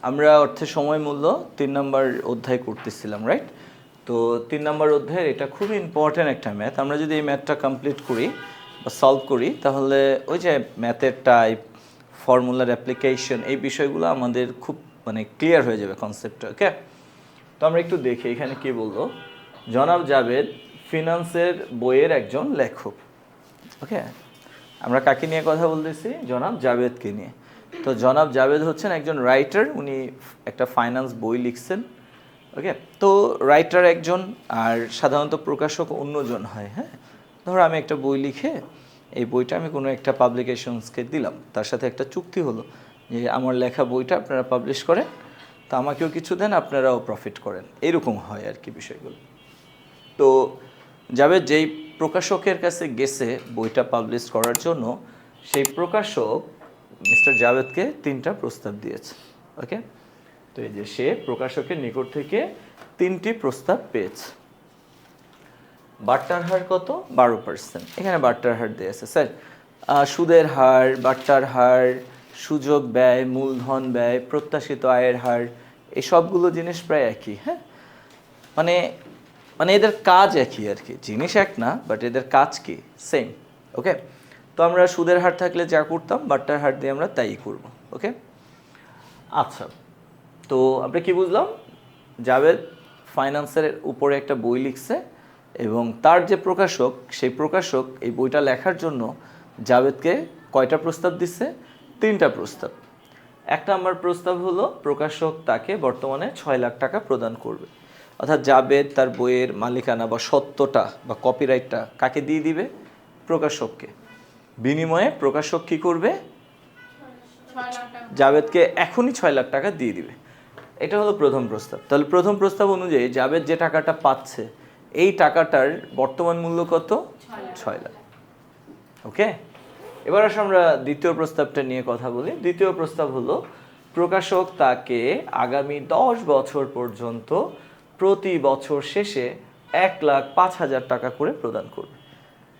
আমরা অর্থের সময় মূল্য 3 নম্বর অধ্যায় করতেছিলাম, রাইট? তো 3 নম্বর অধ্যায়ের এটা খুবই ইম্পর্ট্যান্ট একটা ম্যাথ। আমরা যদি এই ম্যাথটা কমপ্লিট করি বা সলভ করি, তাহলে ওই যে ম্যাথের টাইপ, ফর্মুলার অ্যাপ্লিকেশন, এই বিষয়গুলো আমাদের খুব ক্লিয়ার হয়ে যাবে কনসেপ্টটা। ওকে, তো আমরা একটু দেখি এখানে কি বললো। জনাব জাভেদ ফিনান্সের বইয়ের একজন লেখক। ওকে, আমরা কাকে নিয়ে কথা বলতেছি? জনাব জাভেদকে নিয়ে। তো জনাব জাভেদ হচ্ছেন একজন রাইটার, উনি একটা ফাইন্যান্স বই লিখছেন। ওকে, তো রাইটার একজন আর সাধারণত প্রকাশক অন্যজন হয়। হ্যাঁ, ধরো আমি একটা বই লিখে এই বইটা আমি কোনো একটা পাবলিকেশনসকে দিলাম, তার সাথে একটা চুক্তি হলো যে আমার লেখা বইটা আপনারা পাবলিশ করেন, তো আমাকেও কিছু দেন, আপনারাও প্রফিট করেন, এরকম হয় আর কি বিষয়গুলো। তো জাভেদ যেই প্রকাশকের কাছে গেছে বইটা পাবলিশ করার জন্য, সেই প্রকাশক মিস্টার জাভেদকে 3টা প্রস্তাব দিয়েছে। ওকে, তো এই যে সে প্রকাশকের নিকট থেকে 3টি প্রস্তাব পেয়েছে। বাট্টার হার কত? 12%। এখানে বাট্টার হার দিয়েছে স্যার, সুদের হার, বাট্টার হার, সুযোগ ব্যয়, মূলধন ব্যয়, প্রত্যাশিত আয়ের হার, এই সবগুলো জিনিস প্রায় একই। হ্যাঁ, মানে মানে এদের কাজ একই আর কি, জিনিস এক না, বাট এদের কাজ কি সেম। ওকে, তো আমরা সুদের হার থাকলে যা করতাম বাট্টার হার দিয়ে আমরা তাই করব। ওকে, আচ্ছা, তো আমরা কি বুঝলাম? জাভেদ ফাইন্যান্সের উপরে একটা বই লিখছে এবং তার যে প্রকাশক, সেই প্রকাশক এই বইটা লেখার জন্য জাভেদকে কয়টা প্রস্তাব দিচ্ছে? 3টা প্রস্তাব। 1 নম্বর প্রস্তাব হলো প্রকাশক তাকে বর্তমানে 6 লাখ টাকা প্রদান করবে, অর্থাৎ জাভেদ তার বইয়ের মালিকানা বা সত্যটা বা কপিরাইটটা কাকে দিয়ে দিবে? প্রকাশককে। বিনিময়ে প্রকাশক কী করবে? জাভেদকে এখনই 6 লাখ টাকা দিয়ে দিবে। এটা হলো প্রথম প্রস্তাব। তাহলে প্রথম প্রস্তাব অনুযায়ী জাভেদ যে টাকাটা পাচ্ছে, এই টাকাটার বর্তমান মূল্য কত? 6 লাখ। ওকে, এবার আসলে আমরা দ্বিতীয় প্রস্তাবটা নিয়ে কথা বলি। দ্বিতীয় প্রস্তাব হলো প্রকাশক তাকে আগামী 10 বছর পর্যন্ত প্রতি বছর শেষে 1,05,000 টাকা করে প্রদান করবে।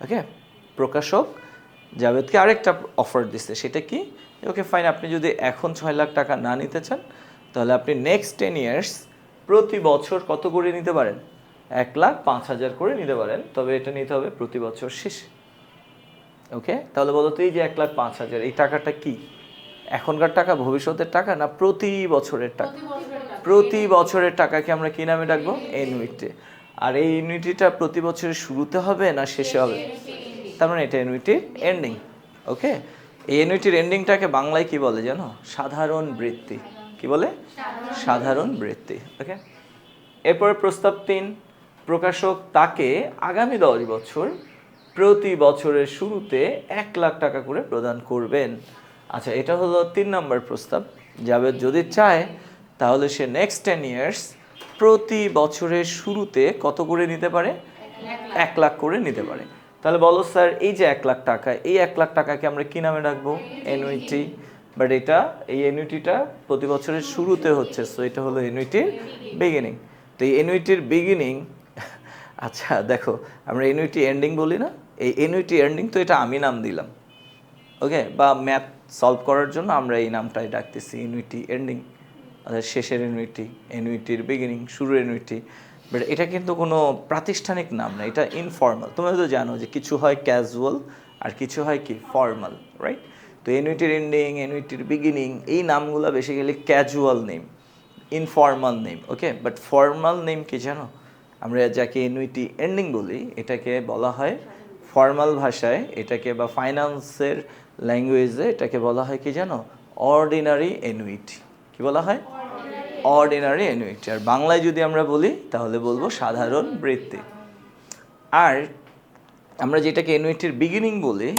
ওকে, প্রকাশক জাভেদকে আরেকটা অফার দিচ্ছে, সেটা কি? ওকে ফাইন, আপনি যদি এখন 6 লাখ টাকা না নিতে চান, তাহলে আপনি নেক্সট 10 ইয়ার্স প্রতি বছর কত করে নিতে পারেন? 1,05,000 করে নিতে পারেন, তবে এটা নিতে হবে প্রতি বছর শেষে। ওকে, তাহলে বলো তো, এই যে 1,05,000, এই টাকাটা কি এখনকার টাকা, ভবিষ্যতের টাকা, না প্রতি বছরের টাকা? প্রতি বছরের টাকাকে আমরা কি নামে ডাকবো? এনুইটি। আর এই এনুইটিটা প্রতি বছরের শুরুতে হবে না শেষে হবে? তার মানে এটা এনুইটির এন্ডিং। ওকে, এই এনুইটির এন্ডিংটাকে বাংলায় কি বলে জানো? সাধারণ বৃত্তি। কি বলে? সাধারণ বৃত্তি। ওকে, এরপরে প্রস্তাব 3, প্রকাশক তাকে আগামী 10 বছর প্রতি বছরের শুরুতে 1 লাখ টাকা করে প্রদান করবেন। আচ্ছা, এটা হলো 3 নম্বর প্রস্তাব। জাভেদ যদি চায় তাহলে সে নেক্সট 10 ইয়ার্স প্রতি বছরের শুরুতে কত করে নিতে পারে? 1 লাখ করে নিতে পারে। তাহলে বলো স্যার, এই যে 1 লাখ টাকা, এই 1 লাখ টাকাকে আমরা কি নামে রাখবো? এনুইটি। বাট এটা, এই এনুইটিটা প্রতি বছরের শুরুতে হচ্ছে, সো এটা হলো এনুইটির বিগিনিং। তো এই এনুইটির বিগিনিং, আচ্ছা দেখো, আমরা এনুইটি এন্ডিং বলি না? এই এনুইটি এন্ডিং তো এটা আমি নাম দিলাম। ওকে, বা ম্যাথ সলভ করার জন্য আমরা এই নামটাই ডাকতেছি, এনুইটি এন্ডিং, অর্থাৎ শেষের এনুইটি, এনুইটির বিগিনিং, শুরুর এনুইটি। বাট এটা কিন্তু কোনো প্রাতিষ্ঠানিক নাম না, এটা ইনফর্মাল। তোমরা তো জানো যে কিছু হয় ক্যাজুয়াল আর কিছু হয় কি ফর্মাল, রাইট? তো এনুইটির এন্ডিং, এনুইটির বিগিনিং, এই নামগুলো basically casual name, informal name. Okay, but formal name কি জানো? আমরা যাকে এনুইটি এন্ডিং বলি, এটাকে বলা হয় ফর্মাল ভাষায়, এটাকে বা ফাইন্যান্সের ল্যাঙ্গুয়েজে এটাকে বলা হয় কি জানো? Ordinary annuity. কি বলা হয়? Ordinary annuity. আর বাংলায় যদি আমরা বলি তাহলে বলবো সাধারণ বৃত্তি। আর আমরা যেটাকে এনুইটির বিগিনিং বলি,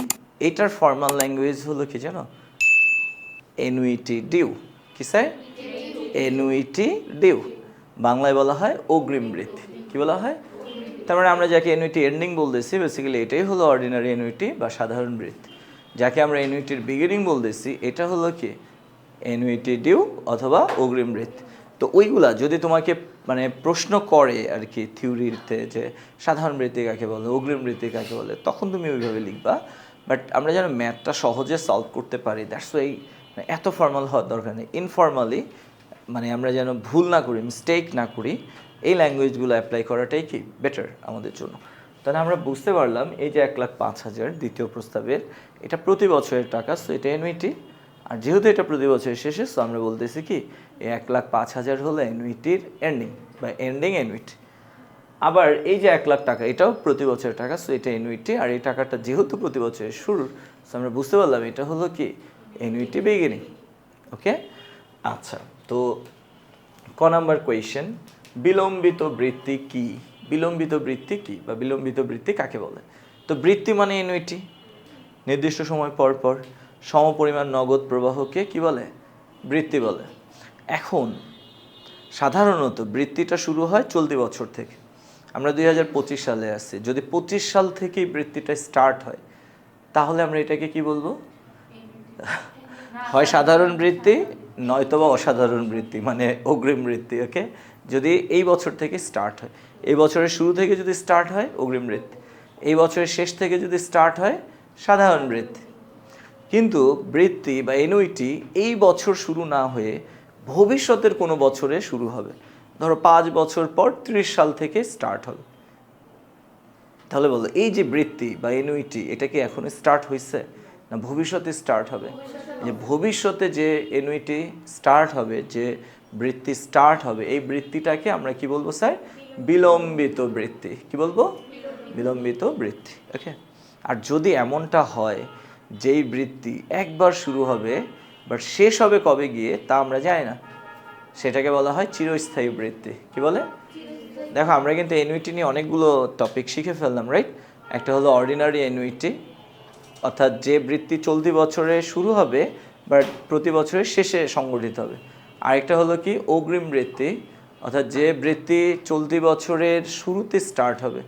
এটার ফর্মাল ল্যাঙ্গুয়েজ হলো কি জানো? Annuity due. কি স্যার? Annuity due. বাংলায় বলা হয় অগ্রিম বৃত্তি। কি বলা হয়? তার মানে আমরা যাকে এনুইটি এন্ডিং বলতেছি, বেসিক্যালি এটাই হলো অর্ডিনারি এনুইটি বা সাধারণ বৃত্তি। যাকে আমরা এনুইটির বিগিনিং বলতেছি, এটা হলো কি? এনুইটি ডিউ অথবা অগ্রিম বৃত্তি। তো ওইগুলা যদি তোমাকে প্রশ্ন করে আর কি থিওরিতে, যে সাধারণ বৃত্তি কাকে বলে, অগ্রিম বৃত্তি কাকে বলে, তখন তুমি ওইভাবে লিখবা। বাট আমরা যেন ম্যাথটা সহজে সলভ করতে পারি, দ্যাটস ওয়াই মানে এত ফর্মাল হওয়ার দরকার নেই, ইনফর্মালি মানে আমরা যেন ভুল না করি, মিস্টেক না করি, এই ল্যাঙ্গুয়েজগুলো অ্যাপ্লাই করাটাই কি বেটার আমাদের জন্য। তাহলে আমরা বুঝতে পারলাম এই যে 1,05,000 দ্বিতীয় প্রস্তাবের, এটা প্রতি বছরের টাকা, সো এটা অ্যানুইটি। আর যেহেতু এটা প্রতি বছরের শেষে, সো আমরা বলতেছি কি এই 1,05,000 হলো অ্যানুইটির এন্ডিং বা এন্ডিং অ্যানুইটি। আবার এই যে 1,00,000 টাকা, এটাও প্রতি বছরের টাকা, সো এটা অ্যানুইটি। আর এই টাকাটা যেহেতু প্রতি বছরের শুরুর, সো আমরা বুঝতে পারলাম এটা হলো কি অ্যানুইটি বিগিনিং। ওকে, আচ্ছা। তো ক নাম্বার কোয়েশ্চেন, বিলম্বিত বৃত্তি কি? বিলম্বিত বৃত্তি কি বা বিলম্বিত বৃত্তি কাকে বলে? তো বৃত্তি মানে অ্যানুইটি, নির্দিষ্ট সময় পর পর সমপরিমাণ নগদ প্রবাহকে কি বলে? বৃত্তি বলে। এখন সাধারণত বৃত্তিটা শুরু হয় চলতি বছর থেকে। আমরা 2025 সালে আসছি, যদি 25 সাল থেকেই বৃত্তিটা স্টার্ট হয় তাহলে আমরা এটাকে কি বলবো? হয় সাধারণ বৃত্তি, নয়তোবা অসাধারণ বৃত্তি, মানে অগ্রিম বৃত্তি। ওকে, যদি এই বছর থেকে স্টার্ট হয়, এই বছরের শুরু থেকে যদি স্টার্ট হয় অগ্রিম বৃত্তি, এই বছরের শেষ থেকে যদি স্টার্ট হয় সাধারণ বৃত্তি। কিন্তু বৃত্তি বা অ্যানুইটি এই বছর শুরু না হয়ে ভবিষ্যতের কোনো বছরে শুরু হবে। ধরো 5 বছর পর 30 সাল থেকে স্টার্ট হবে। তাহলে বলো এই যে বৃত্তি বা অ্যানুইটি, এটা কি এখন স্টার্ট হয়েছে না ভবিষ্যতে স্টার্ট হবে? যে ভবিষ্যতে যে অ্যানুইটি স্টার্ট হবে, যে বৃত্তি স্টার্ট হবে, এই বৃত্তিটাকে আমরা কি বলবো স্যার? বিলম্বিত বৃত্তি। কি বলবো? বিলম্বিত বৃত্তি। ওকে, আর যদি এমনটা হয় যেই বৃত্তি একবার শুরু হবে বাট শেষ হবে কবে গিয়ে তা আমরা জানি না, সেটাকে বলা হয় চিরস্থায়ী বৃত্তি। কি বলে? দেখো আমরা কিন্তু অ্যানুইটি নিয়ে অনেকগুলো টপিক শিখে ফেললাম, রাইট? একটা হলো অর্ডিনারি অ্যানুইটি, অর্থাৎ যে বৃত্তি চলতি বছরে শুরু হবে বাট প্রতি বছরের শেষে সংগঠিত হবে। আরেকটা হলো কি অগ্রিম বৃত্তি, অর্থাৎ যে বৃত্তি চলতি বছরের শুরুতে স্টার্ট হবে।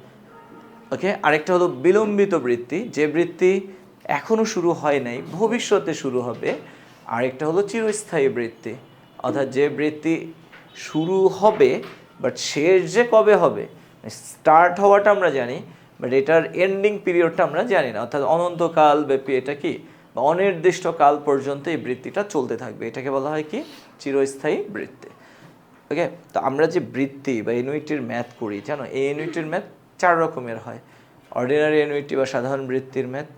ওকে, আরেকটা হলো বিলম্বিত বৃত্তি, যে বৃত্তি এখনও শুরু হয় নাই, ভবিষ্যতে শুরু হবে। আরেকটা হলো চিরস্থায়ী বৃত্তি, অর্থাৎ যে বৃত্তি শুরু হবে বাট শেষ যে কবে হবে, স্টার্ট হওয়াটা আমরা জানি বাট এটার এন্ডিং পিরিয়ডটা আমরা জানি না, অর্থাৎ অনন্তকাল ব্যাপী এটা কি বা অনির্দিষ্ট কাল পর্যন্ত এই বৃত্তিটা চলতে থাকবে, এটাকে বলা হয় কি চিরস্থায়ী বৃত্তি। ওকে, তো আমরা যে বৃত্তি বা অ্যানুইটির ম্যাথ করি জানো, এই অ্যানুইটির ম্যাথ 4 রকমের হয়। অর্ডিনারি অ্যানুইটি বা সাধারণ বৃত্তির ম্যাথ,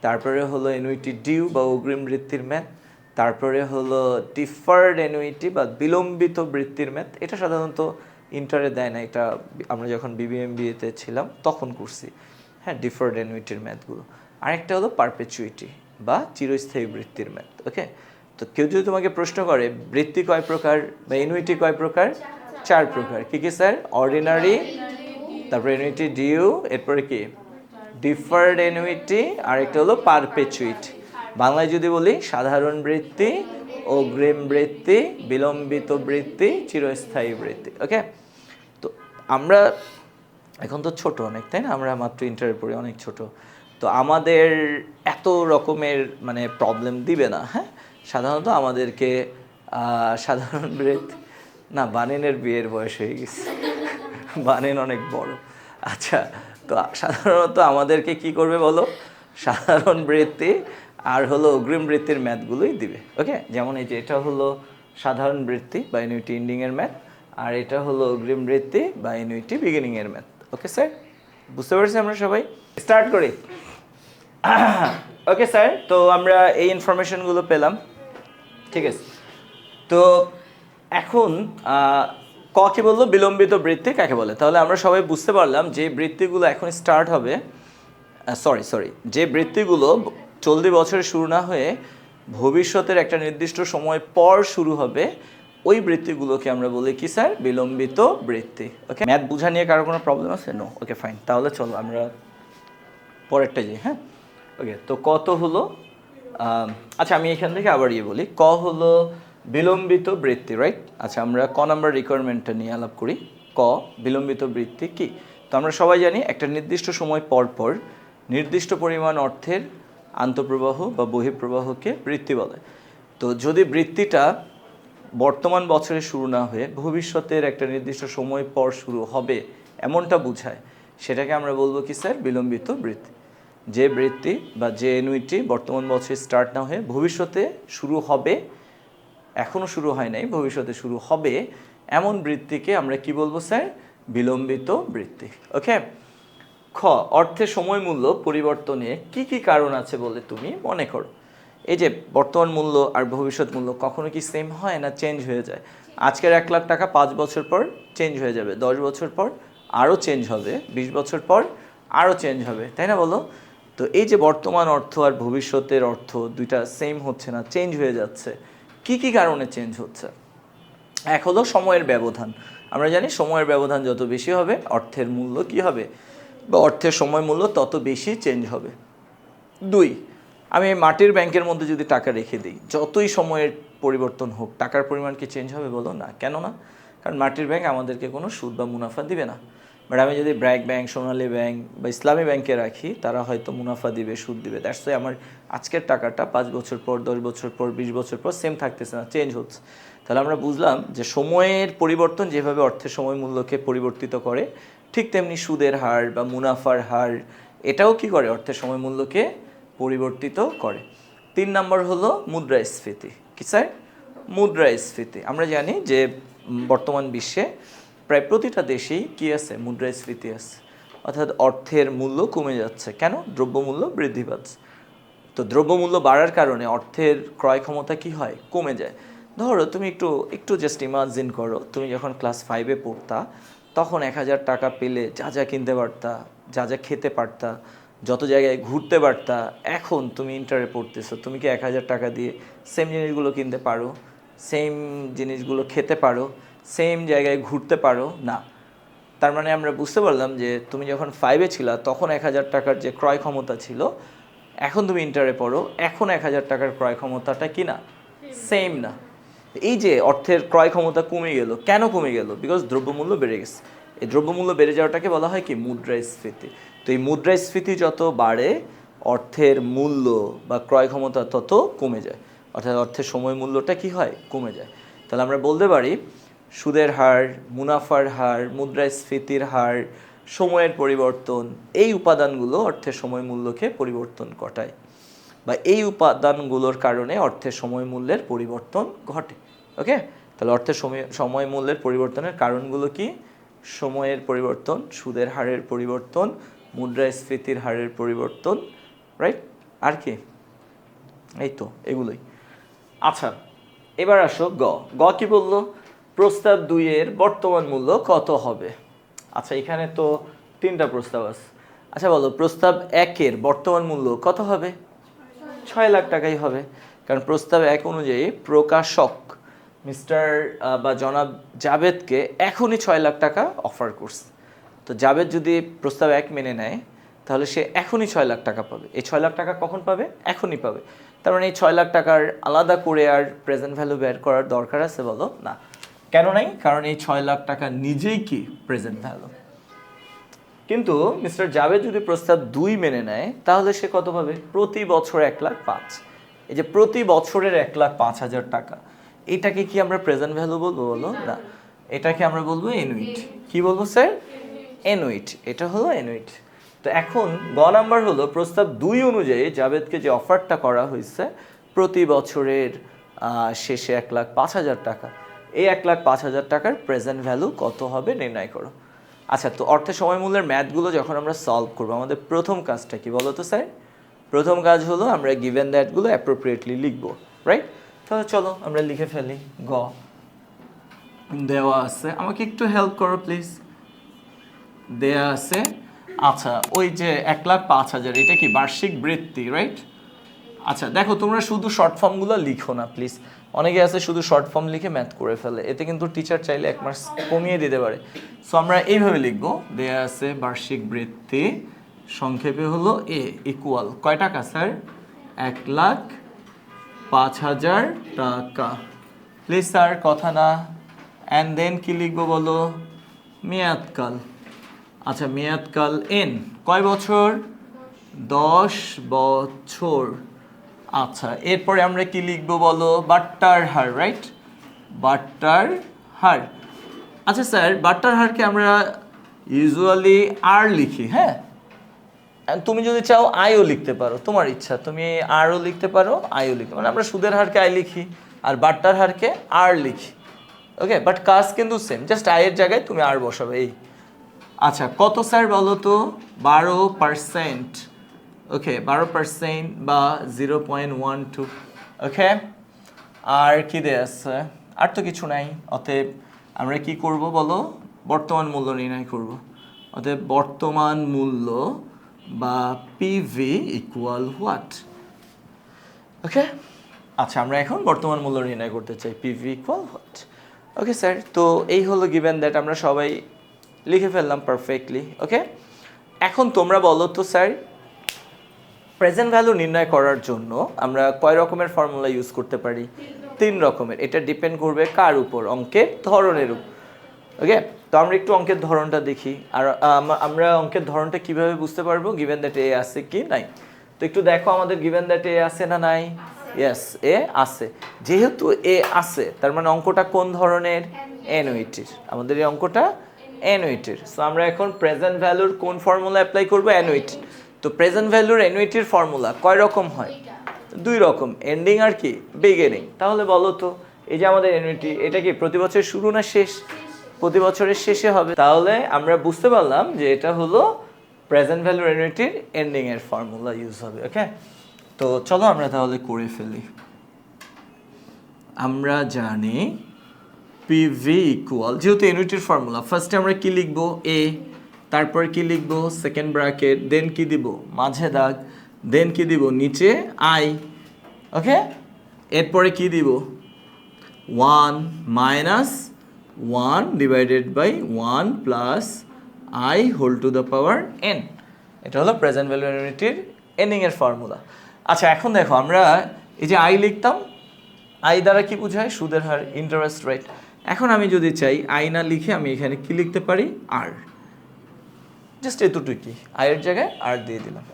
তারপরে হলো অ্যানুইটি ডিউ বা অগ্রিম বৃত্তির ম্যাথ, তারপরে হলো ডিফার্ড অ্যানুইটি বা বিলম্বিত বৃত্তির ম্যাথ। এটা সাধারণত ইন্টারে দেয় না, এটা আমরা যখন বিবিএমবিএতে ছিলাম তখন করছি। হ্যাঁ, ডিফার্ড অ্যানুইটির ম্যাথগুলো। আরেকটা হলো পারপেচুইটি বা চিরস্থায়ী বৃত্তির ম্যাথ। ওকে, তো কেউ যদি তোমাকে প্রশ্ন করে বৃত্তি কয় প্রকার বা অ্যানুইটি কয় প্রকার? 4 প্রকার। কি কি স্যার? অর্ডিনারি, তারপরে অ্যানুইটি ডিউ, এরপরে কি ডিফার্ড অ্যানুইটি, আর একটা হলো পারপেচুইটি। বাংলায় যদি বলি সাধারণ বৃত্তি, অগ্রিম বৃত্তি, বিলম্বিত বৃত্তি, চিরস্থায়ী বৃত্তি। ওকে, তো আমরা এখন তো ছোট অনেক, তাই না? আমরা মাত্র ইন্টারে পড়ি, অনেক ছোট। তো আমাদের এত রকমের মানে প্রবলেম দিবে না। হ্যাঁ, সাধারণত আমাদেরকে সাধারণ বৃত্তি না, বানেনের বিয়ের বয়স হয়ে গেছে, বানেন অনেক বড়। আচ্ছা, তো সাধারণত আমাদেরকে কি করবে বলো? সাধারণ বৃত্তি আর হলো অগ্রিম বৃত্তির ম্যাথগুলোই দিবে। ওকে, যেমন এই যে এটা হলো সাধারণ বৃত্তি বা অ্যানুইটি এন্ডিংয়ের ম্যাথ, আর এটা হলো অগ্রিম বৃত্তি বা অ্যানুইটি বিগিনিংয়ের ম্যাথ। ওকে স্যার, বুঝতে পারছি আমরা সবাই? স্টার্ট করি। ওকে স্যার, তো আমরা এই ইনফরমেশনগুলো পেলাম, ঠিক আছে? তো এখন ক কি বললো? বিলম্বিত বৃত্তি কাকে বলে? তাহলে আমরা সবাই বুঝতে পারলাম যে বৃত্তিগুলো এখন স্টার্ট হবে, সরি যে বৃত্তিগুলো চলতি বছরে শুরু না হয়ে ভবিষ্যতের একটা নির্দিষ্ট সময় পর শুরু হবে, ওই বৃত্তিগুলোকে আমরা বলি কি স্যার? বিলম্বিত বৃত্তি। ওকে, ম্যাথ বোঝা নিয়ে কারো কোনো প্রবলেম আছে? নো? ওকে ফাইন, তাহলে চলো আমরা পরেরটা যাই। হ্যাঁ, ওকে, তো কত হলো? আচ্ছা, আমি এখান থেকে আবার বলি। ক হলো বিলম্বিত বৃত্তি, রাইট? আচ্ছা, আমরা ক নাম্বার রিকোয়ারমেন্টটা নিয়ে আলাপ করি। ক, বিলম্বিত বৃত্তি কি? তো আমরা সবাই জানি একটা নির্দিষ্ট সময় পর পর নির্দিষ্ট পরিমাণ অর্থের আন্তঃপ্রবাহ বা বহিঃপ্রবাহকে বৃত্তি বলে। তো যদি বৃত্তিটা বর্তমান বছরে শুরু না হয়ে ভবিষ্যতের একটা নির্দিষ্ট সময় পর শুরু হবে এমনটা বোঝায়, সেটাকে আমরা বলবো কি স্যার? বিলম্বিত বৃত্তি। যে বৃত্তি বা যে অ্যানুইটি বর্তমান বছরে স্টার্ট না হয়ে ভবিষ্যতে শুরু হবে, এখনও শুরু হয় নাই, ভবিষ্যতে শুরু হবে, এমন বৃত্তিকে আমরা কি বলবো স্যার? বিলম্বিত বৃত্তি। ওকে। খ, অর্থের সময় মূল্য পরিবর্তনে কি কি কারণ আছে বলে তুমি মনে করো? এই যে বর্তমান মূল্য আর ভবিষ্যৎ মূল্য কখনো কি সেম হয় না চেঞ্জ হয়ে যায়? আজকের 1,00,000 টাকা 5 বছর পর চেঞ্জ হয়ে যাবে, 10 বছর পর আরও চেঞ্জ হবে, 20 বছর পর আরও চেঞ্জ হবে, তাই না বলো? তো এই যে বর্তমান অর্থ আর ভবিষ্যতের অর্থ দুইটা সেম হচ্ছে না, চেঞ্জ হয়ে যাচ্ছে, কি কি কারণে চেঞ্জ হচ্ছে? এক হলো সময়ের ব্যবধান। আমরা জানি সময়ের ব্যবধান যত বেশি হবে অর্থের মূল্য কি হবে, বা অর্থের সময় মূল্য তত বেশি চেঞ্জ হবে। 2, আমি মাটির ব্যাংকের মধ্যে যদি টাকা রেখে দিই, যতই সময়ের পরিবর্তন হোক টাকার পরিমাণ কি চেঞ্জ হবে বলো? না। কেন না? কারণ মাটির ব্যাংক আমাদেরকে কোনো সুদ বা মুনাফা দিবে না। বাট আমি যদি ব্র্যাক ব্যাংক, সোনালী ব্যাংক বা ইসলামী ব্যাংকে রাখি, তারা হয়তো মুনাফা দিবে, সুদ দিবে। দ্যাটস ওয়াই আমার আজকের টাকাটা 5 বছর পর, 10 বছর পর, 20 বছর পর সেম থাকতেছে না, চেঞ্জ হচ্ছে। তাহলে আমরা বুঝলাম যে সময়ের পরিবর্তন যেভাবে অর্থের সময় মূল্যকে পরিবর্তিত করে, ঠিক তেমনি সুদের হার বা মুনাফার হার এটাও কি করে? অর্থের সময় মূল্যকে পরিবর্তিত করে। 3 নম্বর হলো মুদ্রাস্ফীতি। কি স্যার? মুদ্রাস্ফীতি। আমরা জানি যে বর্তমান বিশ্বে প্রায় প্রতিটা দেশেই কি আছে? মুদ্রাস্ফীতি আছে, অর্থাৎ অর্থের মূল্য কমে যাচ্ছে। কেন? দ্রব্যমূল্য বৃদ্ধি পাচ্ছে। তো দ্রব্যমূল্য বাড়ার কারণে অর্থের ক্রয় ক্ষমতা কি হয়? কমে যায়। ধরো তুমি একটু জাস্ট ইমাজিন করো, তুমি যখন ক্লাস 5-এ পড়তা তখন 1,000 টাকা পেলে যা যা কিনতে পারতা, যা যা খেতে পারতা, যত জায়গায় ঘুরতে পারতা। এখন তুমি ইন্টারে পড়তেছো, তুমি কি 1,000 টাকা দিয়ে সেম জিনিসগুলো কিনতে পারো, সেম জিনিসগুলো খেতে পারো, সেম জায়গায় ঘুরতে পারো? না। তার মানে আমরা বুঝতে পারলাম যে তুমি যখন 5-এ ছিলা তখন 1,000 টাকার যে ক্রয় ক্ষমতা ছিল, এখন তুমি ইন্টারে পড়ো, এখন 1,000 টাকার ক্রয় ক্ষমতাটা কি না? সেম না। এই যে অর্থের ক্রয় ক্ষমতা কমে গেল, কেন কমে গেল? বিকজ দ্রব্যমূল্য বেড়ে গেছে। এই দ্রব্যমূল্য বেড়ে যাওয়াটাকে বলা হয় কি? মুদ্রাস্ফীতি। তো এই মুদ্রাস্ফীতি যত বাড়ে অর্থের মূল্য বা ক্রয় ক্ষমতা তত কমে যায়, অর্থাৎ অর্থের সময় মূল্যটা কি হয়? কমে যায়। তাহলে আমরা বলতে পারি সুদের হার, মুনাফার হার, মুদ্রাস্ফীতির হার, সময়ের পরিবর্তন, এই উপাদানগুলো অর্থের সময় মূল্যকে পরিবর্তন ঘটায়, বা এই উপাদানগুলোর কারণে অর্থের সময় মূল্যের পরিবর্তন ঘটে। ওকে। তাহলে অর্থের সময় মূল্যের পরিবর্তনের কারণগুলো কি? সময়ের পরিবর্তন, সুদের হারের পরিবর্তন, মুদ্রাস্ফীতির হারের পরিবর্তন, রাইট? আর কি? এই তো এগুলোই। আচ্ছা, এবার আসো গ। গ কি বললো? প্রস্তাব 2-এর বর্তমান মূল্য কত হবে? আচ্ছা, এখানে তো 3টা প্রস্তাব আছে। আচ্ছা বলো, প্রস্তাব 1-এর বর্তমান মূল্য কত হবে? 6 লাখ টাকাই হবে। কারণ প্রস্তাব 1 অনুযায়ী প্রকাশক মিস্টার বা জনাব জাবেদকে এখনই 6 লাখ টাকা অফার করছে। তো জাবেদ যদি প্রস্তাব 1 মেনে নেয় তাহলে সে এখনই 6 লাখ টাকা পাবে। এই 6 লাখ টাকা কখন পাবে? এখনই পাবে। তার মানে এই 6 লাখ টাকার আলাদা করে আর প্রেজেন্ট ভ্যালু বের করার দরকার আছে বলো? না। কেন নাই? কারণ এই 6 লাখ টাকা নিজেই কি? Present value. কিন্তু মিস্টার জাভেদ যদি প্রস্তাব 2 মেনে নেয় তাহলে সে কত পাবে? প্রতি বছর 1,05,000। এই যে প্রতি বছরের 1,05,000 টাকা, এটাকে কি আমরা প্রেজেন্ট ভ্যালু বলবো বলো? না, এটাকে আমরা বলবো এনুইট। কি বলবো স্যার? এনুইট। এটা হলো এনুইট। তো এখন গ নাম্বার হলো প্রস্তাব 2 অনুযায়ী জাভেদকে যে অফারটা করা হয়েছে প্রতি বছরের শেষে 1,05,000 টাকা, এই 1,05,000 টাকার প্রেজেন্ট ভ্যালু কত হবে নির্ণয় করো। আচ্ছা, তো অর্থের সময় মূল্যের ম্যাথগুলো যখন আমরা সলভ করবো আমাদের প্রথম কাজটা কি বলো তো স্যার? প্রথম কাজ হলো আমরা গিভেন দ্যাটগুলো অ্যাপ্রোপ্রিয়েটলি লিখবো, রাইট? তাহলে চলো আমরা লিখে ফেলি। গ দেওয়া আছে, আমাকে একটু হেল্প করো প্লিজ। দেয়া আছে, আচ্ছা ওই যে 1,05,000 এটা কি বার্ষিক বৃত্তি, রাইট? আচ্ছা দেখো, তোমরা শুধু শর্ট ফর্মগুলো লিখো না প্লিজ। অনেকে আছে শুধু শর্ট ফর্ম লিখে ম্যাথ করে ফেলে, এতে কিন্তু টিচার চাইলে 1 মার্কস কমিয়ে দিতে পারে। সো আমরা এইভাবে লিখবো, দেয়া আছে বার্ষিক বৃত্তি, সংক্ষেপে হলো এ ইকুয়াল কয় টাকা স্যার? 1,05,000 টাকা। প্লিজ স্যার, কথা না। অ্যান্ড দেন কি লিখবো বলো? মেয়াদকাল। আচ্ছা, মেয়াদকাল এন কয় বছর? 10 বছর। আচ্ছা, এরপরে আমরা কি লিখবো বলো? বাট্টার হার, রাইট? বাট্টার হার। আচ্ছা স্যার, বাট্টার হারকে আমরা ইউজুয়ালি আর লিখি, হ্যাঁ? তুমি যদি চাও আইও লিখতে পারো, তোমার ইচ্ছা, তুমি আরও লিখতে পারো, আইও লিখতে, মানে আমরা সুদের হারকে আই লিখি আর বাট্টার হারকে আর লিখি। ওকে, বাট কাজ কিন্তু সেম, জাস্ট আয়ের জায়গায় তুমি আর বসাবে এই। আচ্ছা কত স্যার বলো তো? 12%। ওকে 12% বা 0.12। ওকে, আর কি দেয়া আছে? আর তো কিছু নাই। অতএব আমরা কি করব বলো? বর্তমান মূল্য নির্ণয় করব। অতএব বর্তমান মূল্য বা পিভি ইকুয়াল হোয়াট? ওকে, আচ্ছা আমরা এখন বর্তমান মূল্য নির্ণয় করতে চাই, PV equal what. Okay sir, তো এই হলো গিভেন দ্যাট, আমরা সবাই লিখে ফেললাম পারফেক্টলি। ওকে, এখন তোমরা বলো তো স্যার, প্রেজেন্ট ভ্যালু নির্ণয় করার জন্য আমরা কয় রকমের ফর্মুলা ইউজ করতে পারি? 3 রকমের। এটা ডিপেন্ড করবে কার উপর? অঙ্কের ধরনের উপর। ওকে, তো আমরা একটু অঙ্কের ধরনটা দেখি। আর আমরা অঙ্কের ধরনটা কিভাবে বুঝতে পারবো গিভেন দ্যাট এ আছে কি নাই? তো একটু দেখো আমাদের গিভেন দ্যাট এ আছে না নাই? ইয়েস, এ আছে। যেহেতু এ আছে তার মানে অঙ্কটা কোন ধরনের? অ্যানুইটির। আমাদের এই অঙ্কটা অ্যানুইটির। সো আমরা এখন প্রেজেন্ট ভ্যালুর কোন ফর্মুলা অ্যাপ্লাই করব? অ্যানুইটি। তো প্রেজেন্ট ভ্যালুর অ্যানুইটির ফর্মুলা কয় রকম হয়? 2 রকম, এন্ডিং আর কি বিগিনিং। তাহলে বলো তো, এই যে আমাদের অ্যানুইটি, এটা কি প্রতি বছরের শুরু না শেষ? প্রতি বছরের শেষে হবে। তাহলে আমরা বুঝতে পারলাম যে এটা হলো প্রেজেন্ট ভ্যালুর অ্যানুইটির এন্ডিং এর ফর্মুলা ইউজ হবে। ওকে, তো চলো আমরা তাহলে করে ফেলি। আমরা জানি পিভি ইকুয়াল, যেহেতু অ্যানুইটির ফর্মুলা, ফার্স্টে আমরা কি লিখব? এ, তারপর কি লিখব? সেকেন্ড ব্র্যাকেট, দেন কি দিব? মাঝে দাগ, দেন কি দিব? নিচে আই। ওকে, এরপরে কি দিব? 1 minus 1 divided by 1 plus i whole to the power n. এটা হলো প্রেজেন্ট ভ্যালু ইউনিটির এন্ডিং এর ফর্মুলা। আচ্ছা এখন দেখো, আমরা এই যে আই লিখতাম, আই দ্বারা কি বোঝায়? সুদের হার, ইন্টারেস্ট রেট। এখন আমি যদি চাই আই না লিখে আমি এখানে কি লিখতে পারি? আর। জাস্ট এতটুকুই, আয়ের জায়গায় আর দিয়ে দিলাম।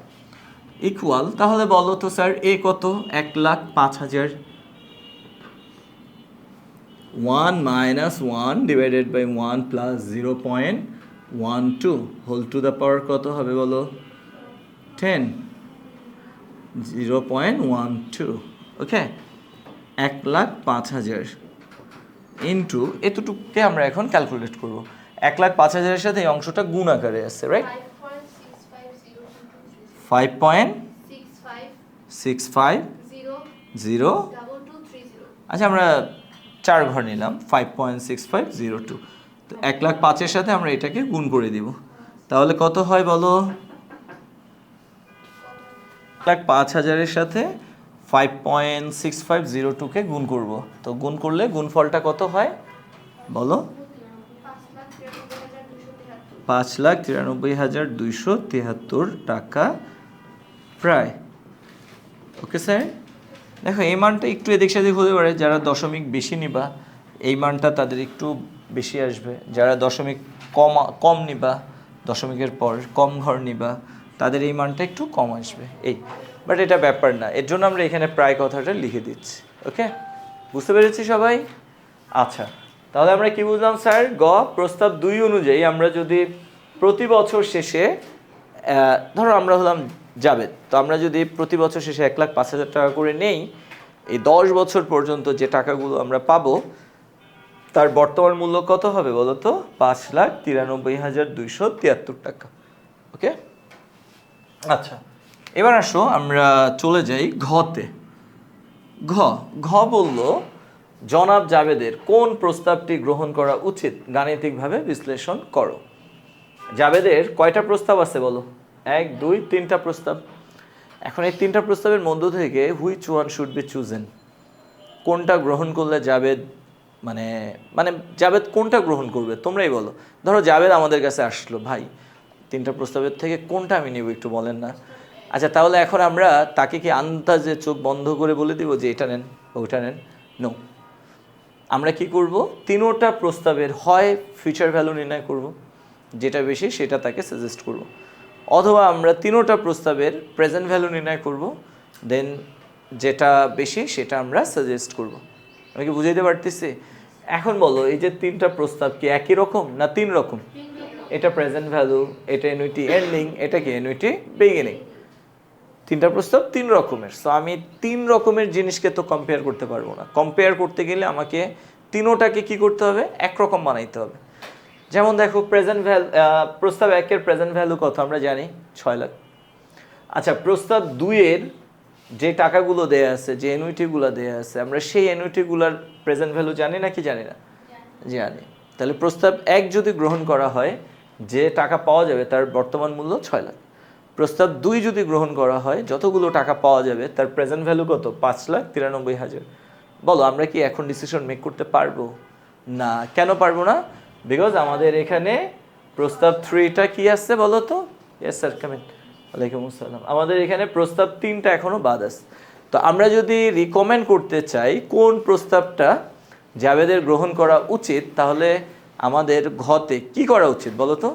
ইকুয়াল, তাহলে বলো তো স্যার এ কত? 1,05,000। 1 minus 1 divided by 1 plus 0.12 whole to the power কত হবে বলো? 10। 0.12। ওকে, 1,05,000 ইন্টু এতটুকুকে আমরা এখন ক্যালকুলেট করব। 1,05,000-এর সাথে এই অংশটা গুণ আকারে আছে, রাইট? 5.65 আচ্ছা আমরা 4 ঘর নিলাম, 5.6502। তো 1,05,000-এর সাথে আমরা এটাকে গুণ করে দিব। তাহলে কত হয় বলো? 1,05,000-এর সাথে 5.6502-কে গুণ করব। তো গুণ করলে গুণফলটা কত হয় বলো? 5,93,273 টাকা প্রায়। ওকে স্যার, দেখো এই মানটা একটু এদিক সেদিক হতে পারে। যারা দশমিক বেশি নিবা এই মানটা তাদের একটু বেশি আসবে, যারা দশমিক কম নিবা, দশমিকের পর কম ঘর নিবা, তাদের এই মানটা একটু কম আসবে এই। বাট এটা ব্যাপার না, এর জন্য আমরা এখানে প্রায় কথাটা লিখে দিচ্ছি। ওকে, বুঝতে পেরেছি সবাই? আচ্ছা, তাহলে আমরা কি বুঝলাম স্যার? গ, প্রস্তাব 2 অনুযায়ী আমরা যদি প্রতি বছর শেষে, ধরো আমরা হলাম জাবেদ, তো আমরা যদি প্রতি বছর শেষে 1,05,000 টাকা করে নেই, এই 10 বছর পর্যন্ত যে টাকাগুলো আমরা পাবো তার বর্তমান মূল্য কত হবে বলো তো? 5,93,273 টাকা। ওকে, আচ্ছা এবার আসো আমরা চলে যাই ঘতে। ঘ বলল জনাব জাবেদের কোন প্রস্তাবটি গ্রহণ করা উচিত গাণিতিকভাবে বিশ্লেষণ করো। জাবেদের কয়টা প্রস্তাব আছে বলো? 1, 2, 3টা প্রস্তাব। এখন এই 3টা প্রস্তাবের মধ্য থেকে which one should be chosen? কোনটা গ্রহণ করলে জাবেদ মানে জাবেদ কোনটা গ্রহণ করবে তোমরাই বলো। ধরো জাবেদ আমাদের কাছে আসলো, ভাই 3টা প্রস্তাবের থেকে কোনটা আমি নেব একটু বলেন না। আচ্ছা তাহলে এখন আমরা তাকে কি আন্দাজে চোখ বন্ধ করে বলে দিব যে এটা নেন ওইটা নেন? নো, আমরা কি করব? 3টা প্রস্তাবের হয় ফিউচার ভ্যালু নির্ণয় করব, যেটা বেশি সেটা তাকে সাজেস্ট করব, অথবা আমরা 3টা প্রস্তাবের প্রেজেন্ট ভ্যালু নির্ণয় করব, দেন যেটা বেশি সেটা আমরা সাজেস্ট করব। আমি কি বুঝাইতে পারতেছি? এখন বলো এই যে 3টা প্রস্তাব কি একই রকম না 3 রকম? এটা প্রেজেন্ট ভ্যালু, এটা অ্যানুইটি এন্ডিং, এটা কি অ্যানুইটি বিগিনিং। তিনটা প্রস্তাব তিন রকমের। সো আমি তিন রকমের জিনিসকে তো কম্পেয়ার করতে পারবো না। কম্পেয়ার করতে গেলে আমাকে তিনোটাকে কি করতে হবে, একরকম বানাইতে হবে। যেমন দেখো প্রেজেন্ট ভ্যালু, প্রস্তাব 1-এর প্রেজেন্ট ভ্যালু কত আমরা জানি 6 লাখ। আচ্ছা প্রস্তাব 2-এর যে টাকাগুলো দেয়া আছে, যে অ্যানুইটিগুলো দেয়া আছে, আমরা সেই অ্যানুইটিগুলোর প্রেজেন্ট ভ্যালু জানি না কি জানি না? জানি। তাহলে প্রস্তাব 1 যদি গ্রহণ করা হয়, যে টাকা পাওয়া যাবে তার বর্তমান মূল্য 6 লাখ। প্রস্তাব 2 যদি গ্রহণ করা হয়, যতগুলো টাকা পাওয়া যাবে তার প্রেজেন্ট ভ্যালু কত? 5,93,000। বলো আমরা কি এখন ডিসিশন মেক করতে পারবো? না। কেন পারবো না? বিকজ আমাদের এখানে প্রস্তাব 3টা কি আছে বলো তো? Yes sir, come in. ওয়ালাইকুম আসসালাম। আমাদের এখানে প্রস্তাব 3টা এখনো বাদ আছে। তো আমরা যদি রিকমেন্ড করতে চাই কোন প্রস্তাবটা জাবেদের গ্রহণ করা উচিত, তাহলে আমাদের ঘতে কি করা উচিত বলো তো?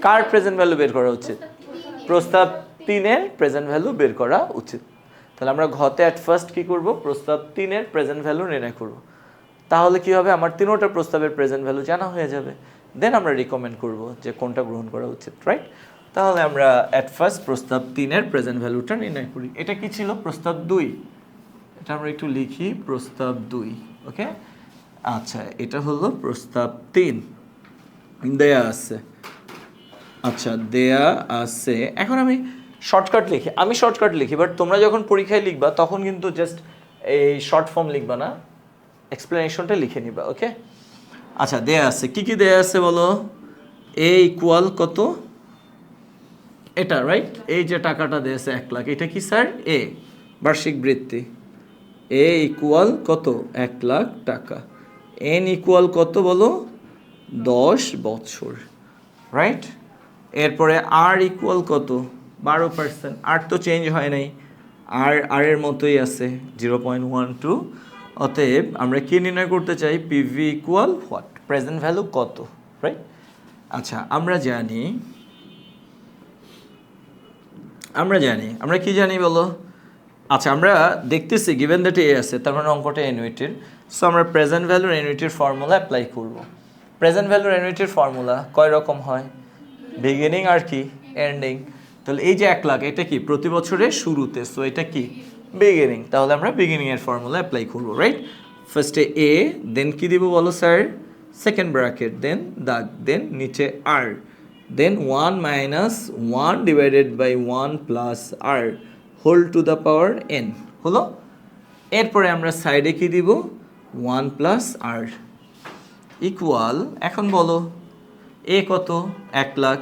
কার প্রেজেন্ট ভ্যালু বের করা উচিত? প্রস্তাব 3-এর প্রেজেন্ট ভ্যালু বের করা উচিত। তাহলে আমরা ঘতে অ্যাট ফার্স্ট কি করব? প্রস্তাব 3-এর প্রেজেন্ট ভ্যালু নির্ণয় করব। তাহলে কি হবে? আমার তিনোটা প্রস্তাবের প্রেজেন্ট ভ্যালু জানা হয়ে যাবে। দেন আমরা রিকমেন্ড করব যে কোনটা গ্রহণ করা উচিত, রাইট? তাহলে আমরা অ্যাট ফার্স্ট প্রস্তাব 3-এর প্রেজেন্ট ভ্যালুটা নির্ণয় করি। এটা কি ছিল? প্রস্তাব 2। এটা আমরা একটু লিখি, প্রস্তাব 2। ওকে, আচ্ছা এটা হলো প্রস্তাব 3 দেয়া আছে। আচ্ছা দেয়া আছে। এখন আমি শর্টকাট লিখি, বাট তোমরা যখন পরীক্ষায় লিখবা তখন কিন্তু জাস্ট এই শর্ট ফর্ম লিখবা না, এক্সপ্লেনেশনটা লিখে নিবা। ওকে, আচ্ছা দেয়া আছে। কি কি দেয়া আছে বলো? এ ইকুয়াল কত? এটা রাইট, এই যে টাকাটা দিয়েছে 1 লাখ, এটা কি স্যার? এ বার্ষিক বৃত্তি। এ ইকুয়াল কত? 1 লাখ টাকা। এন ইকুয়াল কত বলো? 10 বছর, রাইট? এরপরে আর ইকুয়াল কত? 12%। আর তো চেঞ্জ হয় নাই, আর এর মতোই আছে 0.12। অতএব আমরা কি নির্ণয় করতে চাই? PV equal what? Present value কত, রাইট? আচ্ছা আমরা জানি আমরা কি জানি বলো? আচ্ছা আমরা দেখতেছি গিভেন দ্যাট এ আছে, তার মানে অঙ্কটা অ্যানুইটির। সো আমরা প্রেজেন্ট ভ্যালুর অ্যানুইটির ফর্মুলা অ্যাপ্লাই করব। প্রেজেন্ট ভ্যালুর অ্যানুইটির ফর্মুলা কয় রকম হয়? বিগিনিং আর কি এন্ডিং। তাহলে এই যে 1 লাখ, এটা কি প্রতি বছরের শুরুতে, সো এটা কি বিগিনিং। তাহলে আমরা বিগিনিং এর ফর্মুলা অ্যাপ্লাই করব, রাইট? ফার্স্টে এ, দেন কি দিব বলো স্যার? সেকেন্ড ব্র্যাকেট, দেন দাগ, দেন নিচে r, then 1 minus 1 divided by 1 plus r whole to the power n হলো। এরপরে আমরা সাইডে কি দিব? 1 প্লাস আর ইকুয়াল, এখন বলো এ কত? 1 লাখ।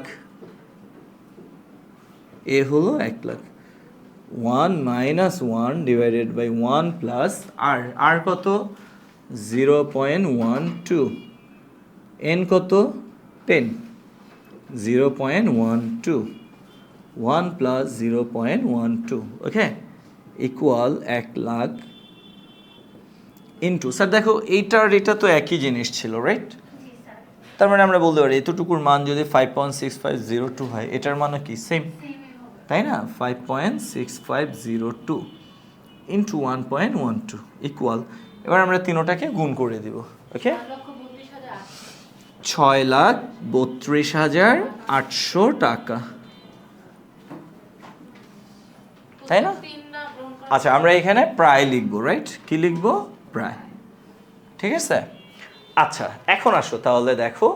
এ হলো 1 lakh. 1 minus 1 divided by 1 plus r, r কত? 0.12। এন কত? 10। 0.12, 1 plus 0.12, okay, equal 1 lakh into, sir দেখো এইটার এটা তো একই জিনিস ছিল, রাইট? তার মানে আমরা বলতে পারি এতটুকুর মান যদি 5.6502 হয়, এটার মানও কি সেম, তাই না? 5.6502 ইন্টু 1.12 ইকুয়াল, এবার আমরা তিনোটাকে গুণ করে দিব। ওকে, 6,32,800 টাকা, তাই না? আচ্ছা আমরা এখানে প্রায় লিখবো, রাইট? কি লিখবো? প্রায়, ঠিক আছে। আচ্ছা এখন আসো তাহলে দেখো,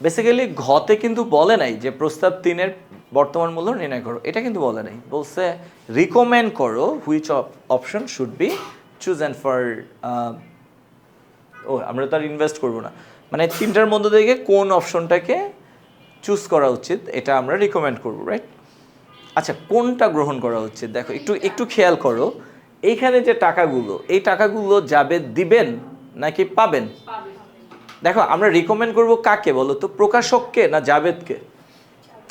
বেসিক্যালি ঘতে কিন্তু বলে নাই যে প্রস্তাব 3-এর বর্তমান মূল্য নির্ণয় করো, এটা কিন্তু বলে নাই। বলছে রিকমেন্ড করো which option should be chosen for, আমরা তো আর ইনভেস্ট করবো না, মানে 3টার মধ্যে থেকে কোন অপশনটাকে চুজ করা উচিত এটা আমরা রিকমেন্ড করবো, রাইট? আচ্ছা কোনটা গ্রহণ করা উচিত দেখো, একটু খেয়াল করো। এইখানে যে টাকাগুলো, এই টাকাগুলো যাবে দিবেন নাকি পাবেন? দেখো আমরা রিকমেন্ড করব কাকে বলো তো? প্রকাশককে না জাবেদকে?